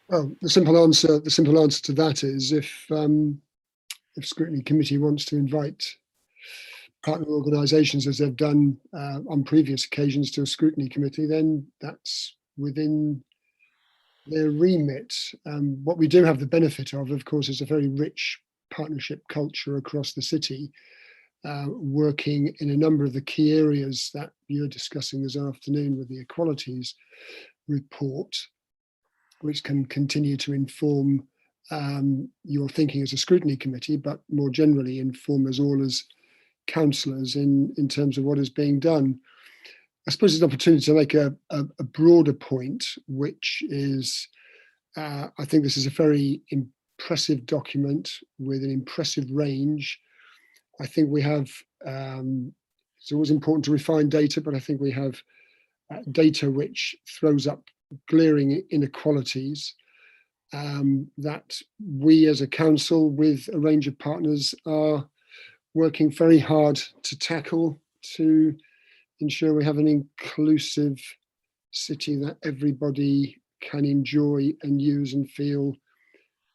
Well, the simple answer to that is if Scrutiny Committee wants to invite partner organisations, as they've done on previous occasions, to a Scrutiny Committee, then that's within their remit. What we do have the benefit of course, is a very rich partnership culture across the city, working in a number of the key areas that you're discussing this afternoon with the Equalities report, which can continue to inform your thinking as a Scrutiny Committee, but more generally inform us all as councillors in terms of what is being done. I suppose it's an opportunity to make a broader point, which is, I think this is a very impressive document with an impressive range. I think we have, it's always important to refine data, but I think we have data which throws up glaring inequalities that we as a council with a range of partners are working very hard to tackle, to ensure we have an inclusive city that everybody can enjoy and use and feel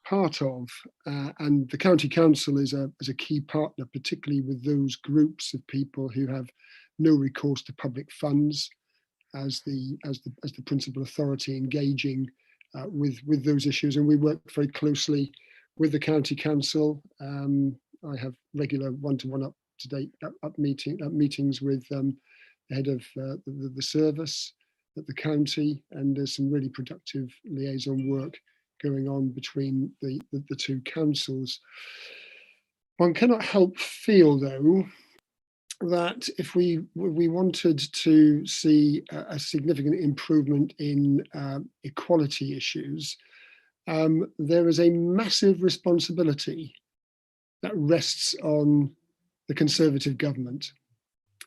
part of. And the County Council is a key partner, particularly with those groups of people who have no recourse to public funds as the principal authority engaging with those issues. And we work very closely with the County Council. I have regular one-to-one up-to-date meetings with the head of the service at the county, and there's some really productive liaison work going on between the two councils. One cannot help feel, though, that if we wanted to see a significant improvement in equality issues, there is a massive responsibility that rests on the Conservative government,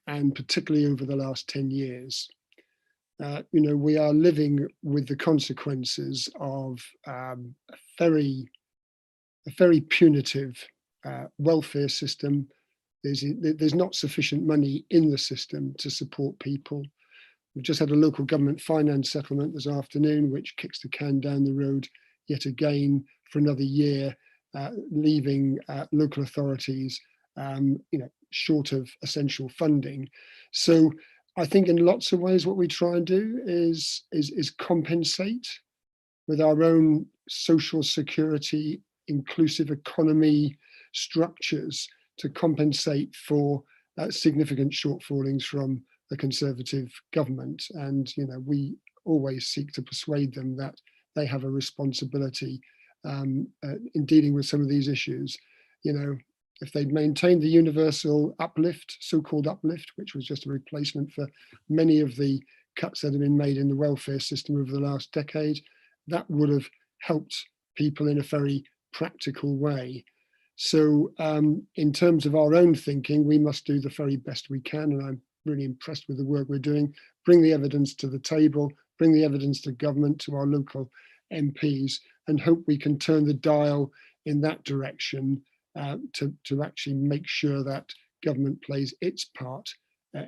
and particularly over the last 10 years. You know, we are living with the consequences of a very punitive welfare system. There's not sufficient money in the system to support people. We've just had a local government finance settlement this afternoon, which kicks the can down the road yet again for another year, leaving local authorities, you know, short of essential funding. So I think in lots of ways what we try and do is compensate with our own social security, inclusive economy structures to compensate for significant shortfallings from a Conservative government, and we always seek to persuade them that they have a responsibility in dealing with some of these issues. If they'd maintained the universal uplift, so-called uplift, which was just a replacement for many of the cuts that have been made in the welfare system over the last decade, that would have helped people in a very practical way. So in terms of our own thinking, we must do the very best we can, and I'm really impressed with the work we're doing. Bring the evidence to the table, bring the evidence to government, to our local MPs, and hope we can turn the dial in that direction to actually make sure that government plays its part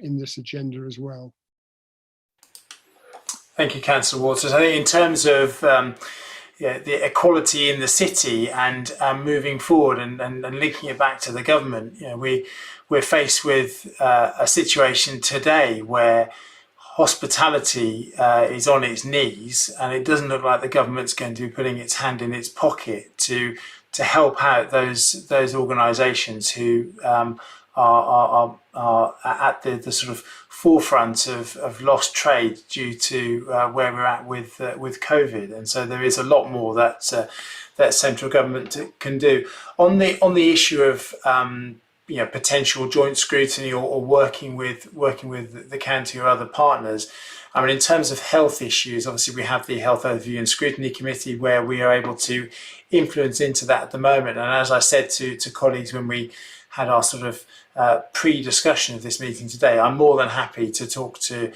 in this agenda as well. Thank you, Councillor Waters. I think in terms of the equality in the city and moving forward and linking it back to the government, we're faced with a situation today where hospitality is on its knees, and it doesn't look like the government's going to be putting its hand in its pocket to help out those organisations who are at the sort of forefront of lost trade due to where we're at with COVID, and so there is a lot more that central government can do on the issue of potential joint scrutiny or working with the county or other partners. I mean, in terms of health issues, obviously we have the Health Overview and Scrutiny Committee where we are able to influence into that at the moment. And as I said to colleagues when we had our sort of pre-discussion of this meeting today, I'm more than happy to talk to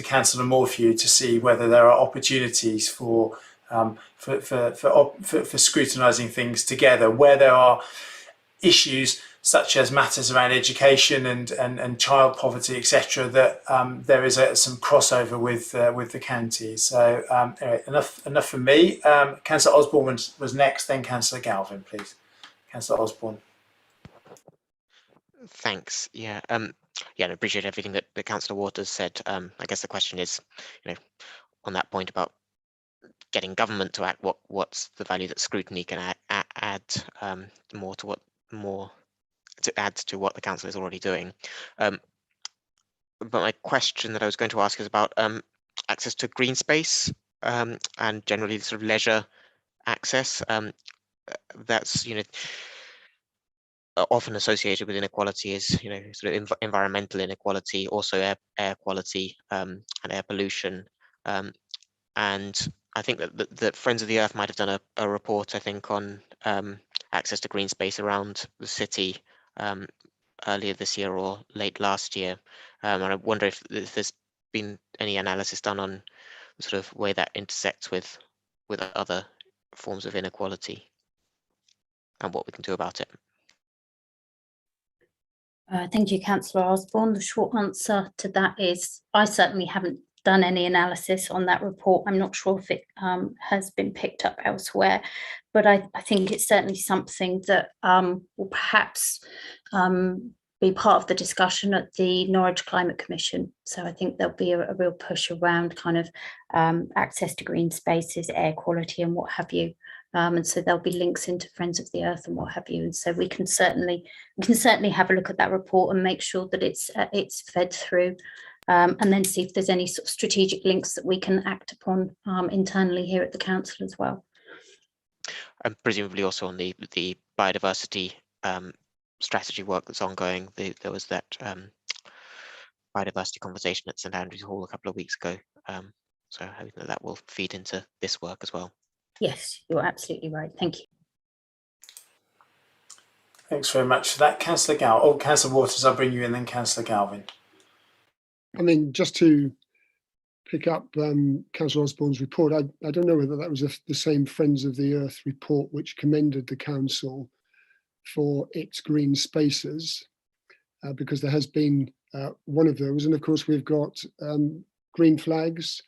Councillor Morphew to see whether there are opportunities for scrutinising things together, where there are issues such as matters around education and child poverty, etc., that there is some crossover with the county. So enough from me. Councillor Osborne was next, then Councillor Galvin, please. Councillor Osborne. Thanks. Yeah. I appreciate everything that Councillor Waters said. I guess the question is, on that point about getting government to act, what's the value that scrutiny can add to add to what the council is already doing. But my question that I was going to ask is about access to green space and generally sort of leisure access. That's often associated with inequality is sort of environmental inequality, also air quality and air pollution. And I think that Friends of the Earth might have done a report, I think, on access to green space around the city earlier this year or late last year. And I wonder if there's been any analysis done on the sort of way that intersects with other forms of inequality and what we can do about it. Thank you, Councillor Osborne. The short answer to that is I certainly haven't done any analysis on that report. I'm not sure if it has been picked up elsewhere, but I think it's certainly something that will perhaps be part of the discussion at the Norwich Climate Commission. So I think there'll be a real push around kind of access to green spaces, air quality and what have you. And so there'll be links into Friends of the Earth and what have you. And so we can certainly have a look at that report and make sure that it's fed through, and then see if there's any sort of strategic links that we can act upon internally here at the council as well. And presumably also on the biodiversity strategy work that's ongoing. There was that biodiversity conversation at St Andrews Hall a couple of weeks ago. So I hope that will feed into this work as well. Yes, you're absolutely right. Thank you. Thanks very much for that. Councillor Councillor Waters, I'll bring you in, then Councillor Galvin. I mean, just to pick up Councillor Osborne's report, I don't know whether that was the same Friends of the Earth report which commended the council for its green spaces, because there has been one of those. And of course, we've got green flags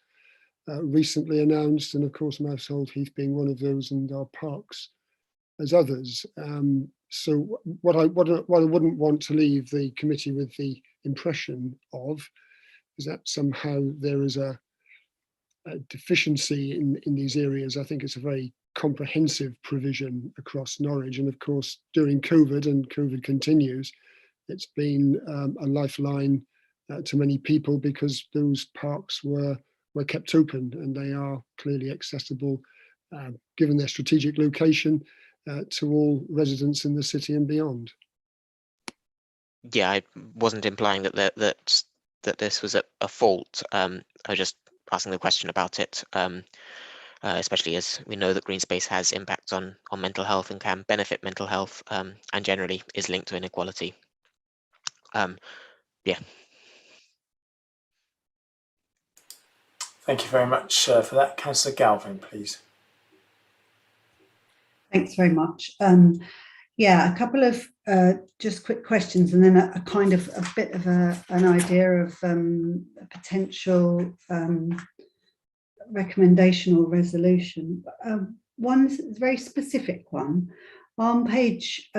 recently announced, and of course, Mousehold Heath being one of those, and our parks as others. So what I wouldn't want to leave the committee with the impression of is that somehow there is a deficiency in these areas. I think it's a very comprehensive provision across Norwich, and of course during COVID, and COVID continues, it's been a lifeline to many people because those parks were kept open, and they are clearly accessible, given their strategic location, to all residents in the city and beyond. Yeah, I wasn't implying that this was a fault. I was just asking the question about it, especially as we know that green space has impacts on mental health and can benefit mental health, and generally is linked to inequality. Yeah. Thank you very much for that. Councillor Galvin, please. Thanks very much. Yeah, a couple of just quick questions, and then a kind of a bit of an idea of a potential recommendation or resolution. One's a very specific one on page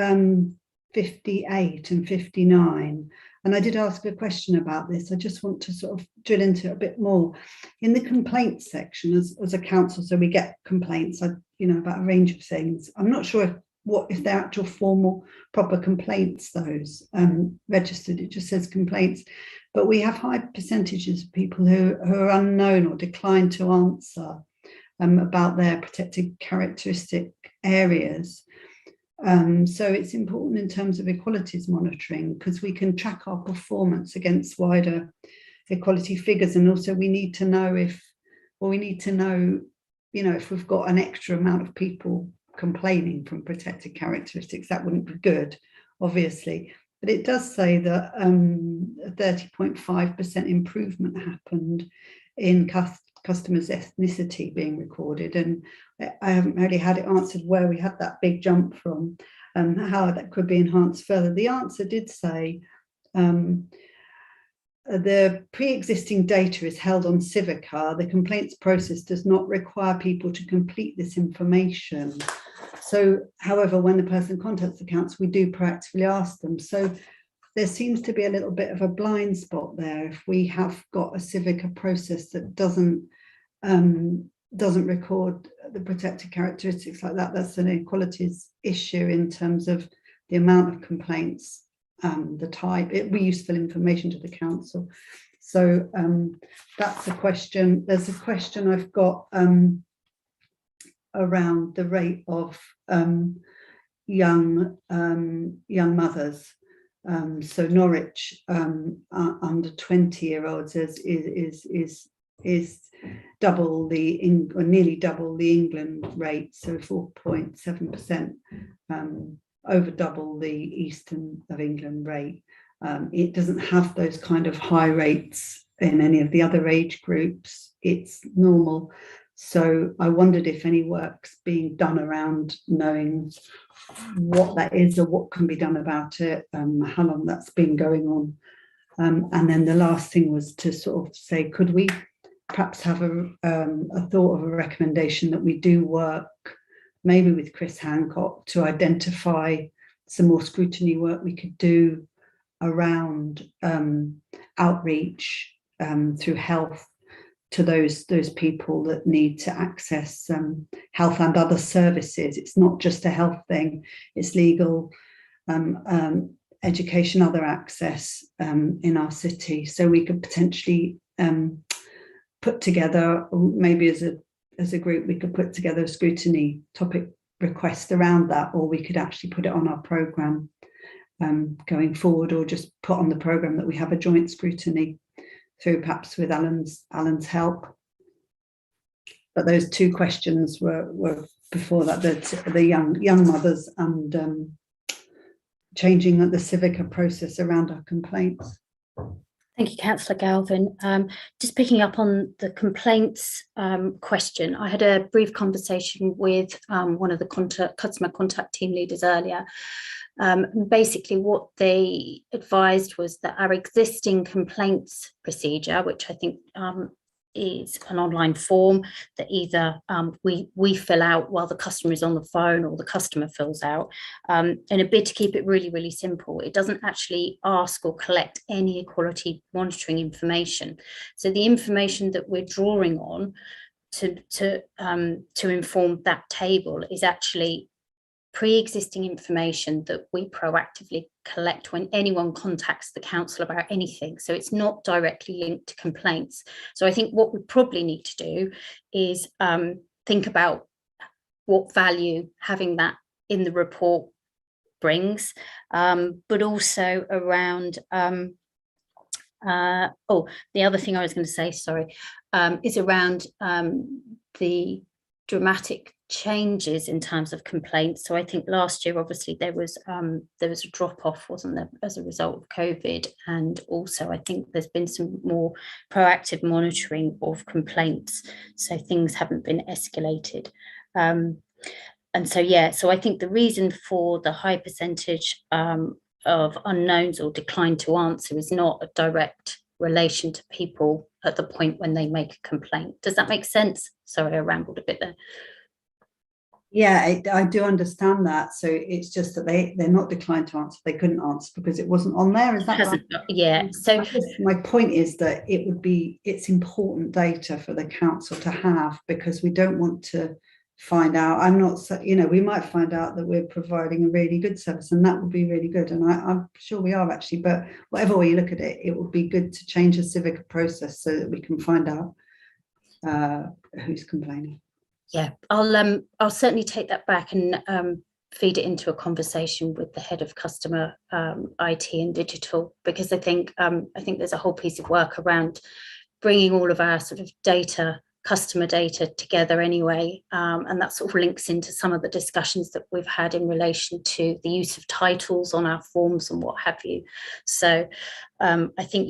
58 and 59. And I did ask a question about this. I just want to sort of drill into it a bit more. In the complaints section, as a council, so we get complaints, about a range of things. I'm not sure if they're actual formal, proper complaints, those registered. It just says complaints. But we have high percentages of people who are unknown or decline to answer about their protected characteristic areas. So it's important in terms of equalities monitoring, because we can track our performance against wider equality figures, and also we need to know if we've got an extra amount of people complaining from protected characteristics. That wouldn't be good, obviously, but it does say that a 30.5% improvement happened in customers' ethnicity being recorded, and I haven't really had it answered where we had that big jump from, how that could be enhanced further. The answer did say the pre-existing data is held on Civica. The complaints process does not require people to complete this information. So, however, when the person contacts the council, we do proactively ask them. So there seems to be a little bit of a blind spot there. If we have got a Civica process that doesn't record the protected characteristics like that, that's an equalities issue in terms of the amount of complaints, the type. It'd be useful information to the council. So that's a question. There's a question I've got around the rate of young mothers. So Norwich under 20-year-olds is double or nearly double the England rate, so 4.7%, over double the Eastern of England rate. It doesn't have those kind of high rates in any of the other age groups. It's normal. So I wondered if any work's being done around knowing what that is or what can be done about it, how long that's been going on. And then the last thing was to sort of say, could we perhaps have a thought of a recommendation that we do work maybe with Chris Hancock to identify some more scrutiny work we could do around outreach through health to those people that need to access health and other services. It's not just a health thing, it's legal, education, other access in our city. So we could potentially put together, maybe as a group, we could put together a scrutiny topic request around that, or we could actually put it on our programme going forward, or just put on the programme that we have a joint scrutiny through, perhaps with Alan's help. But those two questions were before that, the young mothers and changing the Civica process around our complaints. Thank you, Councillor Galvin. Just picking up on the complaints question, I had a brief conversation with one of the customer contact team leaders earlier. Basically, what they advised was that our existing complaints procedure, which I think is an online form that either we fill out while the customer is on the phone, or the customer fills out, in a bid to keep it really, really simple. It doesn't actually ask or collect any equality monitoring information. So the information that we're drawing on to inform that table is actually pre-existing information that we proactively collect when anyone contacts the council about anything. So it's not directly linked to complaints. So I think what we probably need to do is think about what value having that in the report brings, but also around, the other thing I was going to say, sorry, is around the dramatic changes in terms of complaints. So I think last year, obviously, there was a drop off, wasn't there, as a result of COVID, and also I think there's been some more proactive monitoring of complaints, so things haven't been escalated. And so so I think the reason for the high percentage of unknowns or decline to answer is not a direct relation to people at the point when they make a complaint. Does that make sense? Sorry, I rambled a bit there. Yeah, I do understand that. So it's just that they're not declined to answer. They couldn't answer because it wasn't on there. Is that right? Yeah. So my point is that it's important data for the council to have, because we don't want to find out. I'm not, we might find out that we're providing a really good service, and that would be really good. And I'm sure we are actually, but whatever way you look at it, it would be good to change the civic process so that we can find out who's complaining. Yeah, I'll certainly take that back and feed it into a conversation with the head of customer IT and digital, because I think there's a whole piece of work around bringing all of our sort of customer data together anyway, and that sort of links into some of the discussions that we've had in relation to the use of titles on our forms and what have you. So I think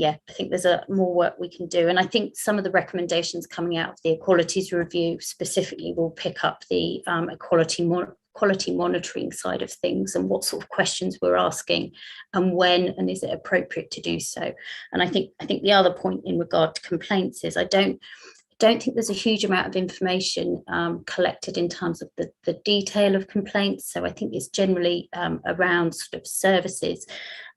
there's more work we can do, and I think some of the recommendations coming out of the Equalities review specifically will pick up the quality monitoring side of things, and what sort of questions we're asking and when, and is it appropriate to do so. And I think the other point in regard to complaints is I don't think there's a huge amount of information collected in terms of the detail of complaints. So I think it's generally around sort of services,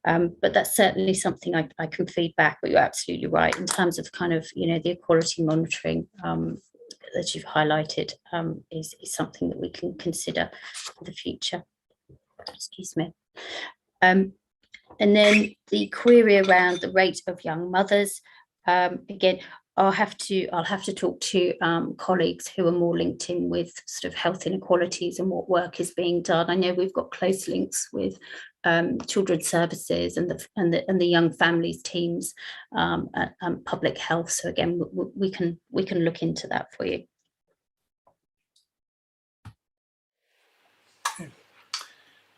but that's certainly something I can feed back. But you're absolutely right in terms of kind of, the equality monitoring that you've highlighted is something that we can consider for the future. Excuse me. And then the query around the rate of young mothers, again, I'll have to talk to colleagues who are more linked in with sort of health inequalities and what work is being done. I know we've got close links with children's services and the young families teams and public health. So again, we can look into that for you.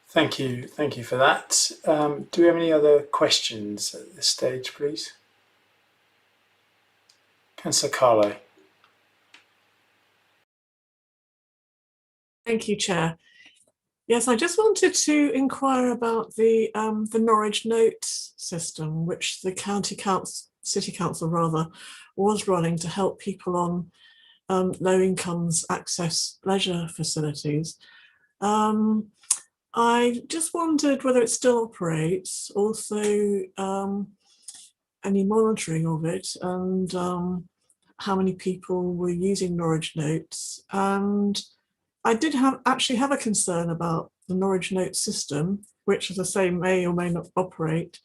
Thank you for that. Do we have any other questions at this stage, please? Councillor Carlo. Thank you, Chair. Yes, I just wanted to inquire about the Norwich notes system, which the city council rather was running to help people on low incomes access leisure facilities. I just wondered whether it still operates, also any monitoring of it, and how many people were using Norwich Notes. And I did actually have a concern about the Norwich Notes system, which, as I say, may or may not operate,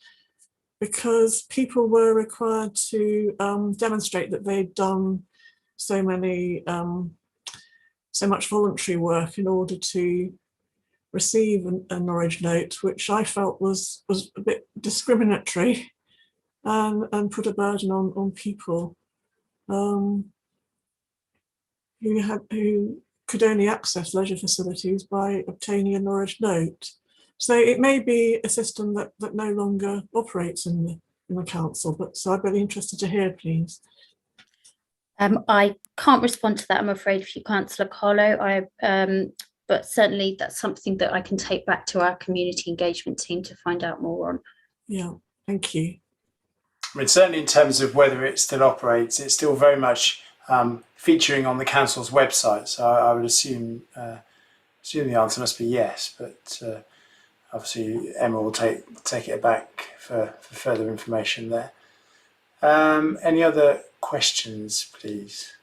because people were required to demonstrate that they'd done so much voluntary work in order to receive a Norwich Note, which I felt was a bit discriminatory and put a burden on people who could only access leisure facilities by obtaining a Norwich Note. So it may be a system that no longer operates in the council, but so I'd be interested to hear, please. I can't respond to that, I'm afraid, for you, Councillor Carlo. But certainly that's something that I can take back to our community engagement team to find out more on. Yeah, thank you. I mean, certainly in terms of whether it still operates, it's still very much featuring on the council's website. So I would assume the answer must be yes, but obviously Emma will take it back for further information there. Any other questions, please?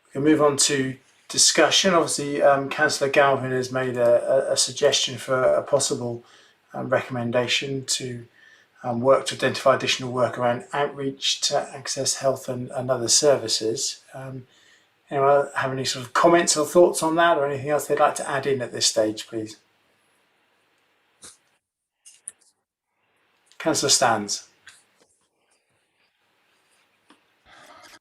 We can move on to discussion. Obviously, Councillor Galvin has made a suggestion for a possible recommendation to work to identify additional work around outreach to access health and other services. Anyone have any sort of comments or thoughts on that, or anything else they'd like to add in at this stage, please? Councillor Stans.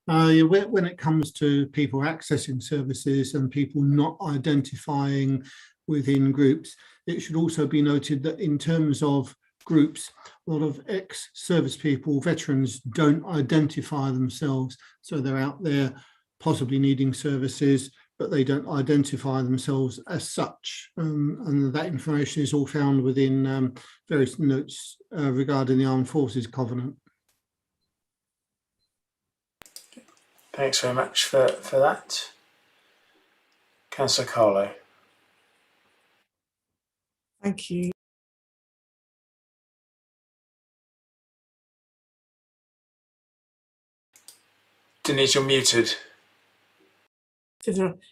When it comes to people accessing services and people not identifying within groups, it should also be noted that in terms of groups, a lot of ex-service people, veterans, don't identify themselves. So they're out there possibly needing services, but they don't identify themselves as such. And that information is all found within various notes regarding the Armed Forces Covenant. Thanks very much for that. Councillor Carlo. Thank you. Denise, you're muted.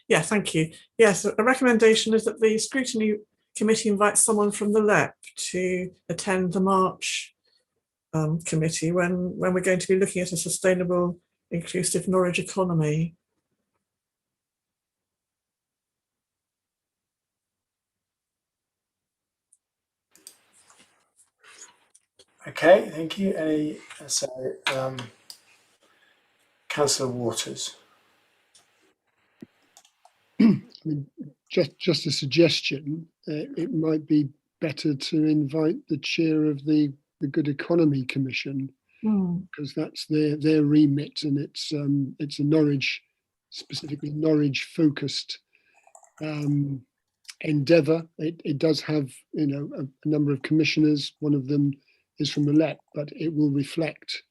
Yeah, thank you. Yes, a recommendation is that the Scrutiny Committee invites someone from the LEP to attend the March committee when we're going to be looking at a sustainable, inclusive Norwich economy. Okay, thank you. Councillor Waters. I mean, just a suggestion. It might be better to invite the chair of the Good Economy Commission, because that's their remit, and it's a Norwich, specifically Norwich focused endeavour. It does have, you know, a number of commissioners. One of them is from the LEP, but it will reflect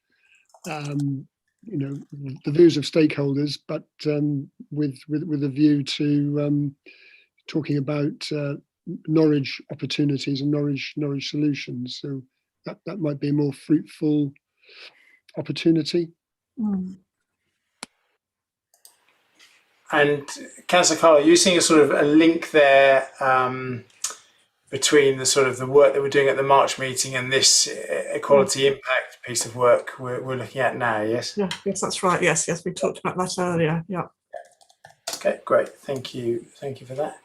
you know, the views of stakeholders, but with a view to talking about Norwich opportunities and Norwich solutions. So that might be a more fruitful opportunity. And Councillor Carlo, are you seeing a sort of a link there between the sort of the work that we're doing at the March meeting and this equality impact piece of work we're looking at now? Yes. Yeah. Yes, that's right. Yes. We talked about that earlier. Yeah. Okay. Great. Thank you. Thank you for that.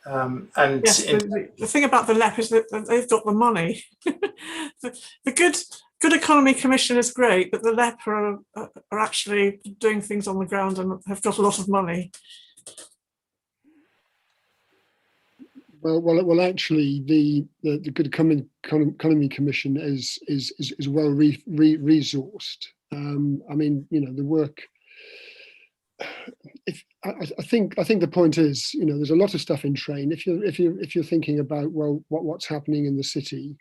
And yes, the thing about the LEP is that they've got the money. the Good Economy Commission is great, but the LEP are actually doing things on the ground and have got a lot of money. Well, actually, the Good Economy Commission is well resourced. I mean, you know, the work. I think the point is, you know, there's a lot of stuff in train. If you're thinking about, well, what's happening in the city,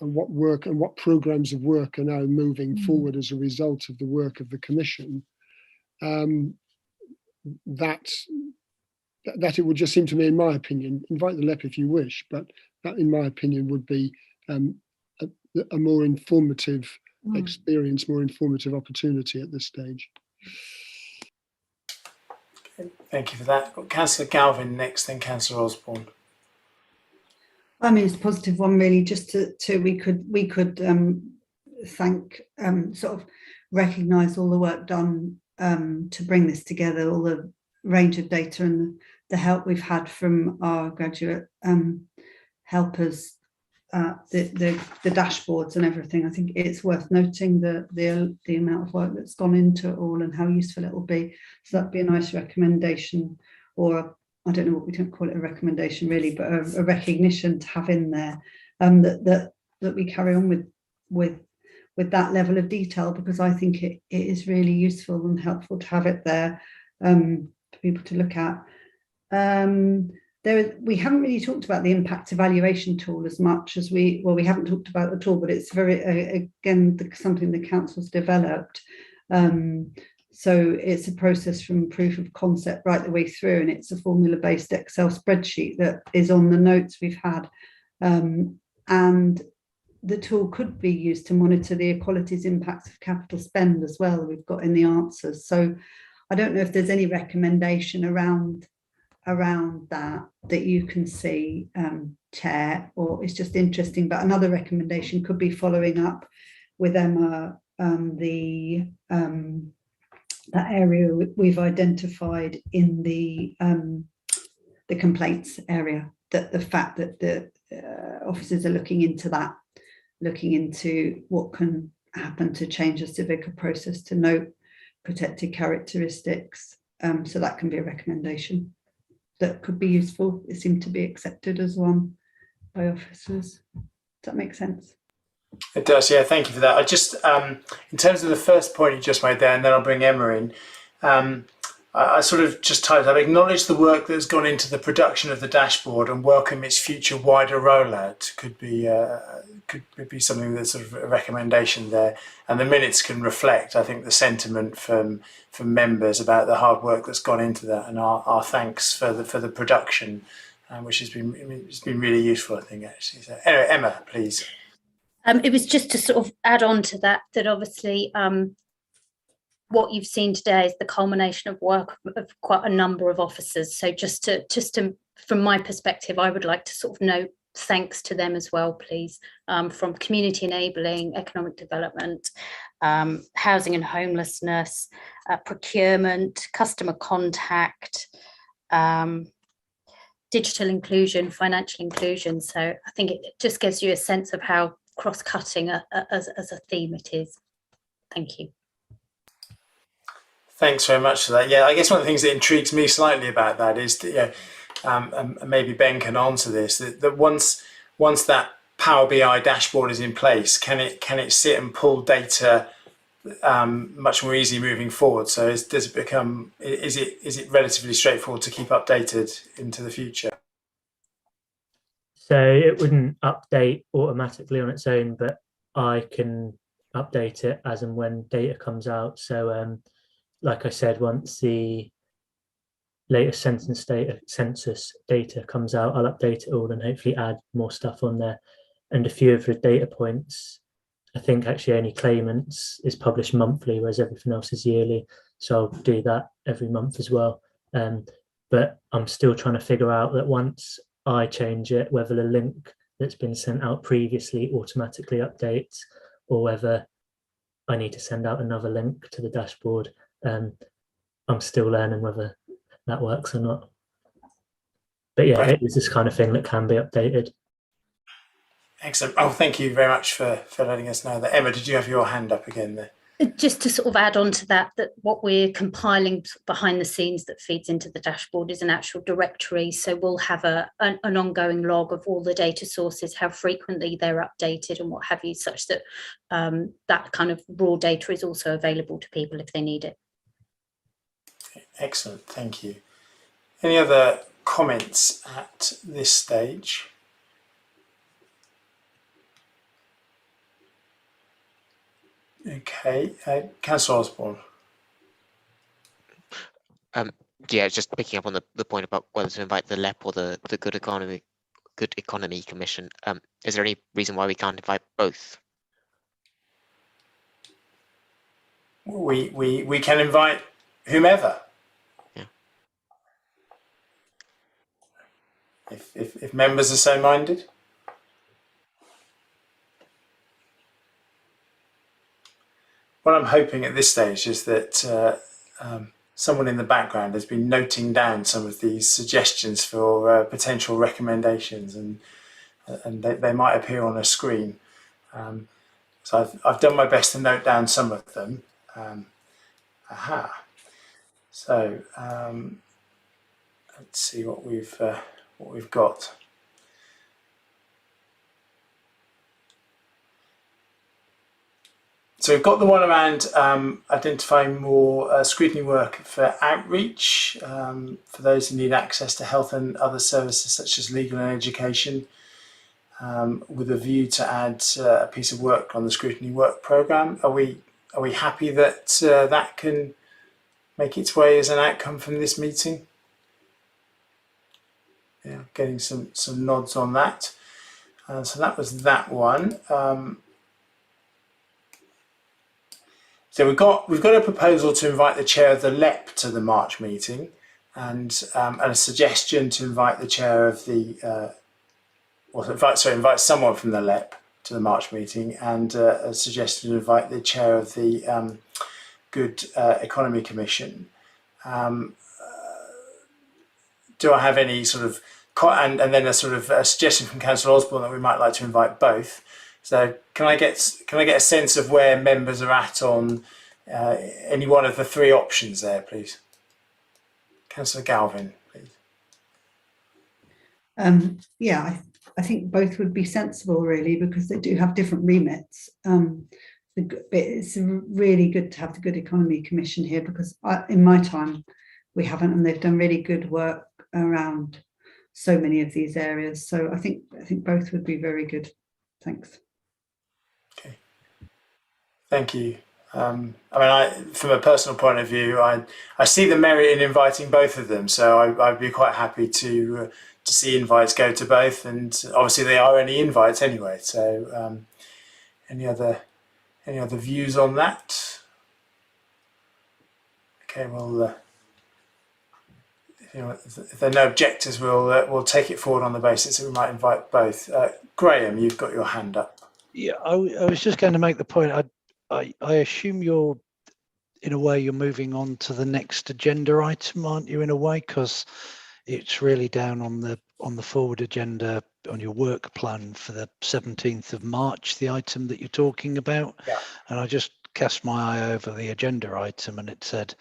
and what work and what programs of work are now moving forward as a result of the work of the commission, that it would just seem to me, in my opinion, invite the LEP if you wish, but that, in my opinion, would be a more informative experience, more informative opportunity at this stage. thank you for that. Councillor Galvin next, then Councillor Osborne. I mean, it's a positive one, really. Just to we could thank, sort of recognise all the work done to bring this together, all the range of data and the help we've had from our graduate helpers, the dashboards and everything. I think it's worth noting the amount of work that's gone into it all and how useful it will be. So that'd be a nice recommendation, or I don't know what we don't call it a recommendation really, but a recognition to have in there, that we carry on with that level of detail, because I think it is really useful and helpful to have it there for people to look at. We haven't really talked about the impact evaluation tool as much as we haven't talked about it at all, but it's very, again, something the council's developed. So it's a process from proof of concept right the way through, and it's a formula-based Excel spreadsheet that is on the notes we've had. And the tool could be used to monitor the equalities impacts of capital spend as well, we've got in the answers. So I don't know if there's any recommendation around that you can see, Chair, or it's just interesting. But another recommendation could be following up with Emma that area we've identified in the complaints area, that the fact that the officers are looking into that, looking into what can happen to change the civic process to note protected characteristics. So that can be a recommendation that could be useful. It seemed to be accepted as one by officers. Does that make sense? It does, yeah, thank you for that. I just, in terms of the first point you just made there, and then I'll bring Emma in, I sort of just typed, I've acknowledged the work that's gone into the production of the dashboard and welcome its future wider rollout. Could be something that's sort of a recommendation there. And the minutes can reflect, I think, the sentiment from members about the hard work that's gone into that, and our thanks for the production, which has been, it's been really useful, I think, actually. So anyway, Emma, please. It was just to sort of add on to that, that obviously what you've seen today is the culmination of work of quite a number of officers. So just to from my perspective, I would like to sort of note thanks to them as well, please, from community enabling, economic development, housing and homelessness, procurement, customer contact, digital inclusion, financial inclusion. So I think it just gives you a sense of how cross-cutting as a theme it is. Thank you. Thanks very much for that. Yeah, I guess one of the things that intrigues me slightly about that is that, and maybe Ben can answer this, that once that Power BI dashboard is in place, can it sit and pull data much more easily moving forward? So is it relatively straightforward to keep updated into the future? So it wouldn't update automatically on its own, but I can update it as and when data comes out. So like I said, once the latest census data comes out, I'll update it all and hopefully add more stuff on there. And a few of the data points, I think actually only claimants is published monthly, whereas everything else is yearly. So I'll do that every month as well. But I'm still trying to figure out that once I change it, whether the link that's been sent out previously automatically updates, or whether I need to send out another link to the dashboard. I'm still learning whether that works or not. But yeah, It is this kind of thing that can be updated. Excellent. Oh, thank you very much for letting us know that. Emma, did you have your hand up again there? Just to sort of add on to that, that what we're compiling behind the scenes that feeds into the dashboard is an actual directory. So we'll have an ongoing log of all the data sources, how frequently they're updated and what have you, such that that kind of raw data is also available to people if they need it. Excellent, thank you. Any other comments at this stage? Okay, Councillor Osborne. Yeah, just picking up on the point about whether to invite the LEP or the Good Economy Commission. Is there any reason why we can't invite both? We can invite whomever. Yeah. If members are so minded. What I'm hoping at this stage is that someone in the background has been noting down some of these suggestions for potential recommendations, and they might appear on a screen. So I've done my best to note down some of them. So let's see what we've got. So we've got the one around identifying more scrutiny work for outreach, for those who need access to health and other services such as legal and education, with a view to add a piece of work on the scrutiny work programme. Are we happy that that can make its way as an outcome from this meeting? Yeah, getting some nods on that. So that was that one. So we've got a proposal to invite the chair of the LEP to the March meeting, and a suggestion to invite the chair of the invite someone from the LEP to the March meeting, and suggested to invite the chair of the Good Economy Commission. Do I have any sort of, and then a sort of a suggestion from Councillor Osborne that we might like to invite both. So can I get a sense of where members are at on any one of the three options there, please? Councillor Galvin, please. Yeah, I think both would be sensible, really, because they do have different remits. It's really good to have the Good Economy Commission here, because in my time we haven't, and they've done really good work around so many of these areas. So I think both would be very good. Thanks. Okay. Thank you. I mean, from a personal point of view, I see the merit in inviting both of them. So I'd be quite happy to see invites go to both, and obviously they are only invites anyway. So any other views on that? Okay, well. If there are no objectors, we'll take it forward on the basis that we might invite both. Graham, you've got your hand up. Yeah, I was just going to make the point. I assume you're, in a way, you're moving on to the next agenda item, aren't you? In a way, because it's really down on the forward agenda on your work plan for the 17th of March, the item that you're talking about. Yeah. And I just cast my eye over the agenda item, and it said,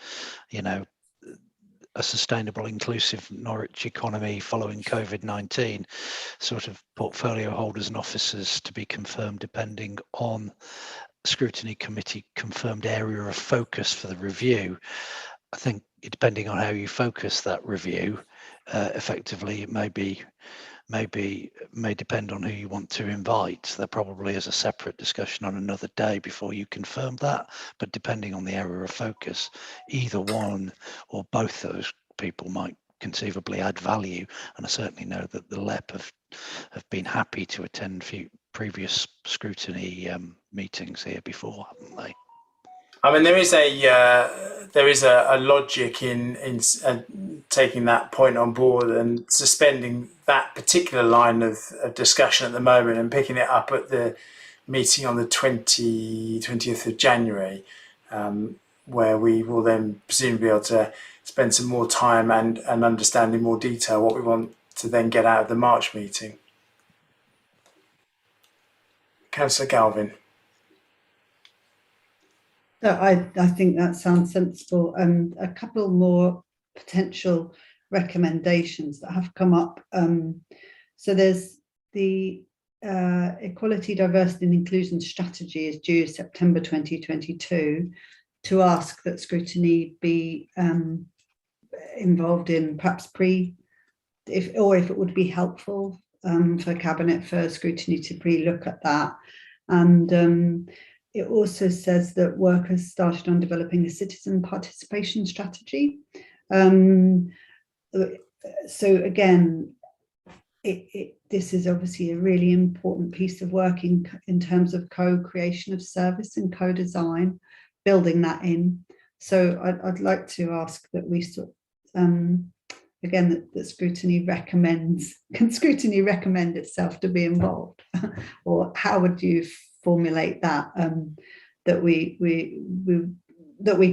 a sustainable, inclusive Norwich economy following COVID-19, sort of portfolio holders and officers to be confirmed depending on Scrutiny Committee confirmed area of focus for the review. I think depending on how you focus that review, effectively it may depend on who you want to invite. There probably is a separate discussion on another day before you confirm that, but depending on the area of focus, either one or both those people might conceivably add value. And I certainly know that the LEP have been happy to attend previous scrutiny meetings here before, haven't they? I mean, there is a logic in taking that point on board and suspending that particular line of discussion at the moment and picking it up at the meeting on the 20th of January, where we will then presumably be able to spend some more time and understand in more detail what we want to then get out of the March meeting. Councillor Galvin. So I think that sounds sensible, and a couple more potential recommendations that have come up. So there's the Equality, Diversity and Inclusion Strategy is due September 2022, to ask that Scrutiny be involved in perhaps if it would be helpful for Cabinet for Scrutiny to pre-look at that. And it also says that work has started on developing a citizen participation strategy. So again, this is obviously a really important piece of work in terms of co-creation of service and co-design, building that in. So I'd like to ask that we again, that Scrutiny recommends. Can Scrutiny recommend itself to be involved? Or how would you formulate that, that we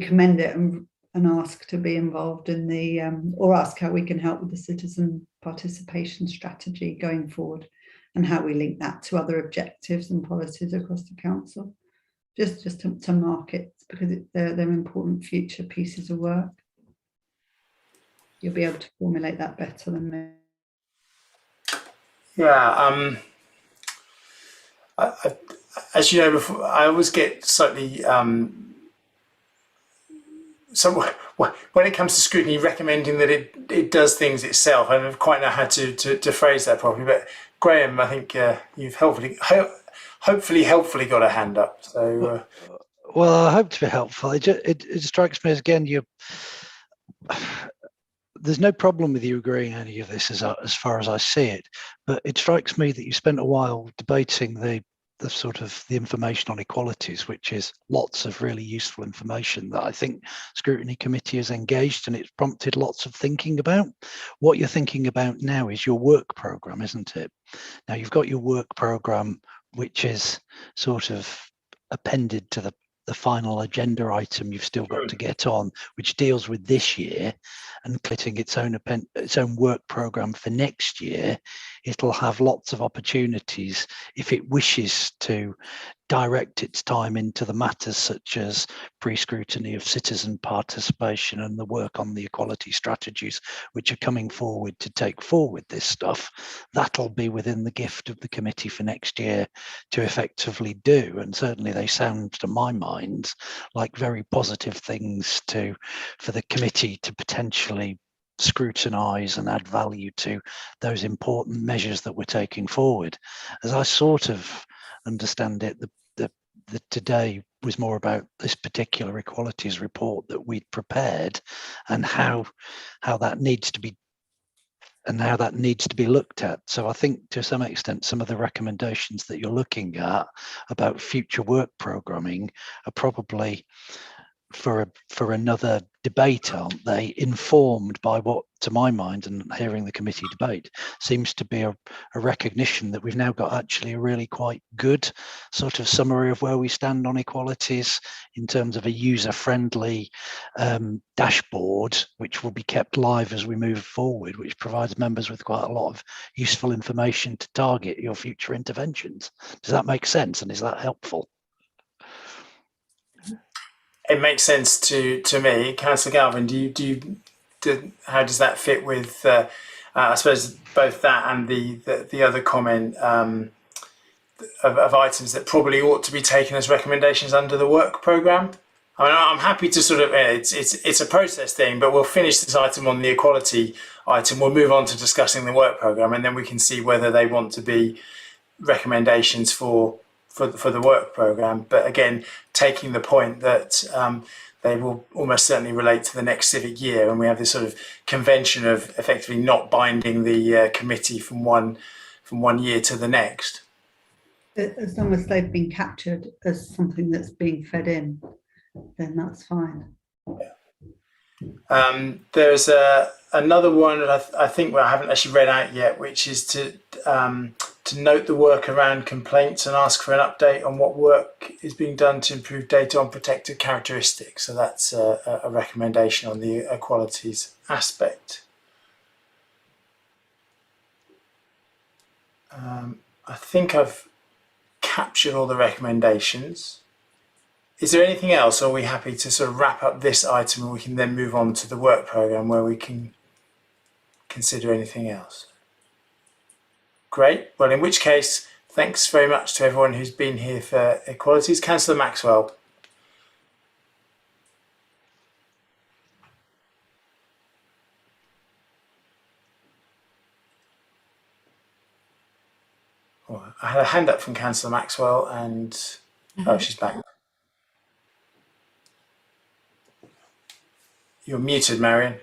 commend it and ask to be involved in the, or ask how we can help with the citizen participation strategy going forward, and how we link that to other objectives and policies across the council, just to mark it, because they're important future pieces of work. You'll be able to formulate that better than me. Yeah, as you know, before, I always get slightly so when it comes to Scrutiny recommending that it does things itself. I don't quite know how to phrase that properly. But Graham, I think you've hopefully got a hand up. So well, I hope to be helpful. It strikes me as, again, there's no problem with you agreeing on any of this as far as I see it, but it strikes me that you spent a while debating the sort of the information on equalities, which is lots of really useful information that I think Scrutiny Committee has engaged, and it's prompted lots of thinking about. What you're thinking about now is your work programme, isn't it? Now you've got your work programme, which is sort of appended to the final agenda item you've still got to get on, which deals with this year, and creating its own work programme for next year. It'll have lots of opportunities if it wishes to direct its time into the matters such as pre-scrutiny of citizen participation and the work on the equality strategies which are coming forward to take forward this stuff. That'll be within the gift of the committee for next year to effectively do, and certainly they sound to my mind like very positive things for the committee to potentially scrutinise and add value to those important measures that we're taking forward. As I sort of understand it, the today was more about this particular equalities report that we'd prepared, and how that needs to be looked at. So I think to some extent some of the recommendations that you're looking at about future work programming are probably for another debate, aren't they? Informed by what, to my mind, and hearing the committee debate, seems to be a recognition that we've now got actually a really quite good sort of summary of where we stand on equalities in terms of a user-friendly dashboard, which will be kept live as we move forward, which provides members with quite a lot of useful information to target your future interventions. Does that make sense, and is that helpful? It makes sense to me. Councillor Galvin, how does that fit with, I suppose, both that and the other comment of items that probably ought to be taken as recommendations under the work programme? I mean, I'm happy to sort of, it's a process thing, but we'll finish this item on the equality item. We'll move on to discussing the work programme, and then we can see whether they want to be recommendations for the work programme. But again, taking the point that they will almost certainly relate to the next civic year, and we have this sort of convention of effectively not binding the committee from one year to the next. As long as they've been captured as something that's being fed in, then that's fine. Yeah. There's another one that I think I haven't actually read out yet, which is to note the work around complaints and ask for an update on what work is being done to improve data on protected characteristics. So that's a recommendation on the equalities aspect. I think I've captured all the recommendations. Is there anything else, or are we happy to sort of wrap up this item and we can then move on to the work programme where we can consider anything else? Great. Well, in which case, thanks very much to everyone who's been here for equalities. Councillor Maxwell. Oh, I had a hand up from Councillor Maxwell and, oh, she's back. You're muted, Marion.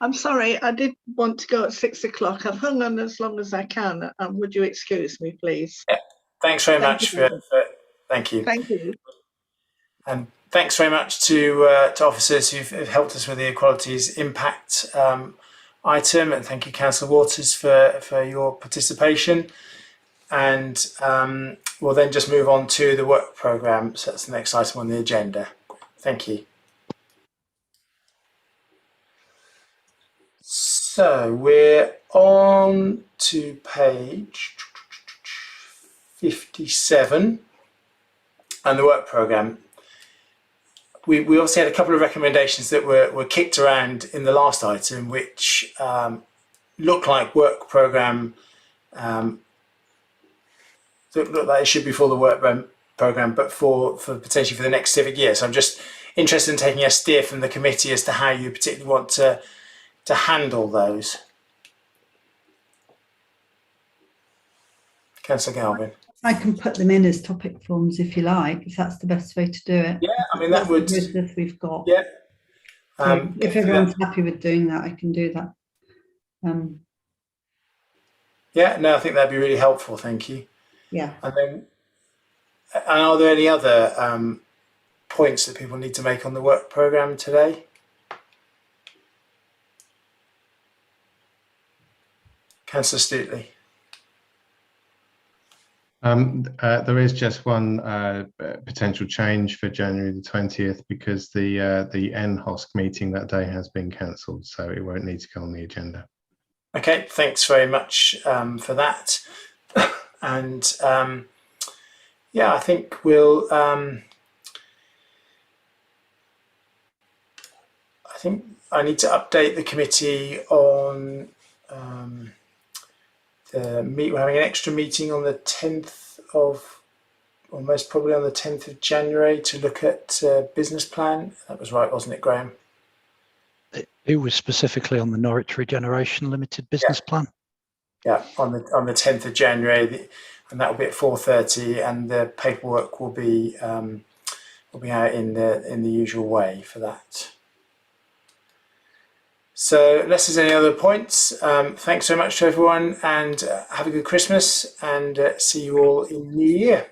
I'm sorry, I did want to go at 6 o'clock. I've hung on as long as I can. Would you excuse me, please? Yeah. Thanks very much for thank you. Thank you. And thanks very much to officers who've helped us with the equalities impact item, and thank you, Councillor Waters, for your participation. And we'll then just move on to the work programme. So that's the next item on the agenda. Thank you. So we're on to page 57 and the work programme. We obviously had a couple of recommendations that were kicked around in the last item, which look like work programme, look like it should be for the work programme, but for potentially for the next civic year. So I'm just interested in taking a steer from the committee as to how you particularly want to handle those. Councillor Galvin. I can put them in as topic forms if you like, if that's the best way to do it. Yeah, I mean, that would. The process we've got. Yeah. So if everyone's happy with doing that, I can do that. Yeah, no, I think that'd be really helpful. Thank you. Yeah. And are there any other points that people need to make on the work programme today? Councillor Stutley. There is just one potential change for January the 20th because the NHOSC meeting that day has been cancelled, so it won't need to go on the agenda. Okay, thanks very much for that. And yeah, I think we'll. I think I need to update the committee on we're having an extra meeting on the 10th of, or most probably on the 10th of January to look at business plan. That was right, wasn't it, Graham? It was specifically on the Norwich Regeneration Limited business plan. Yeah, on the 10th of January, and that will be at 4:30, and the paperwork will be out in the usual way for that. So unless there's any other points, thanks so much to everyone, and have a good Christmas, and see you all in the new year.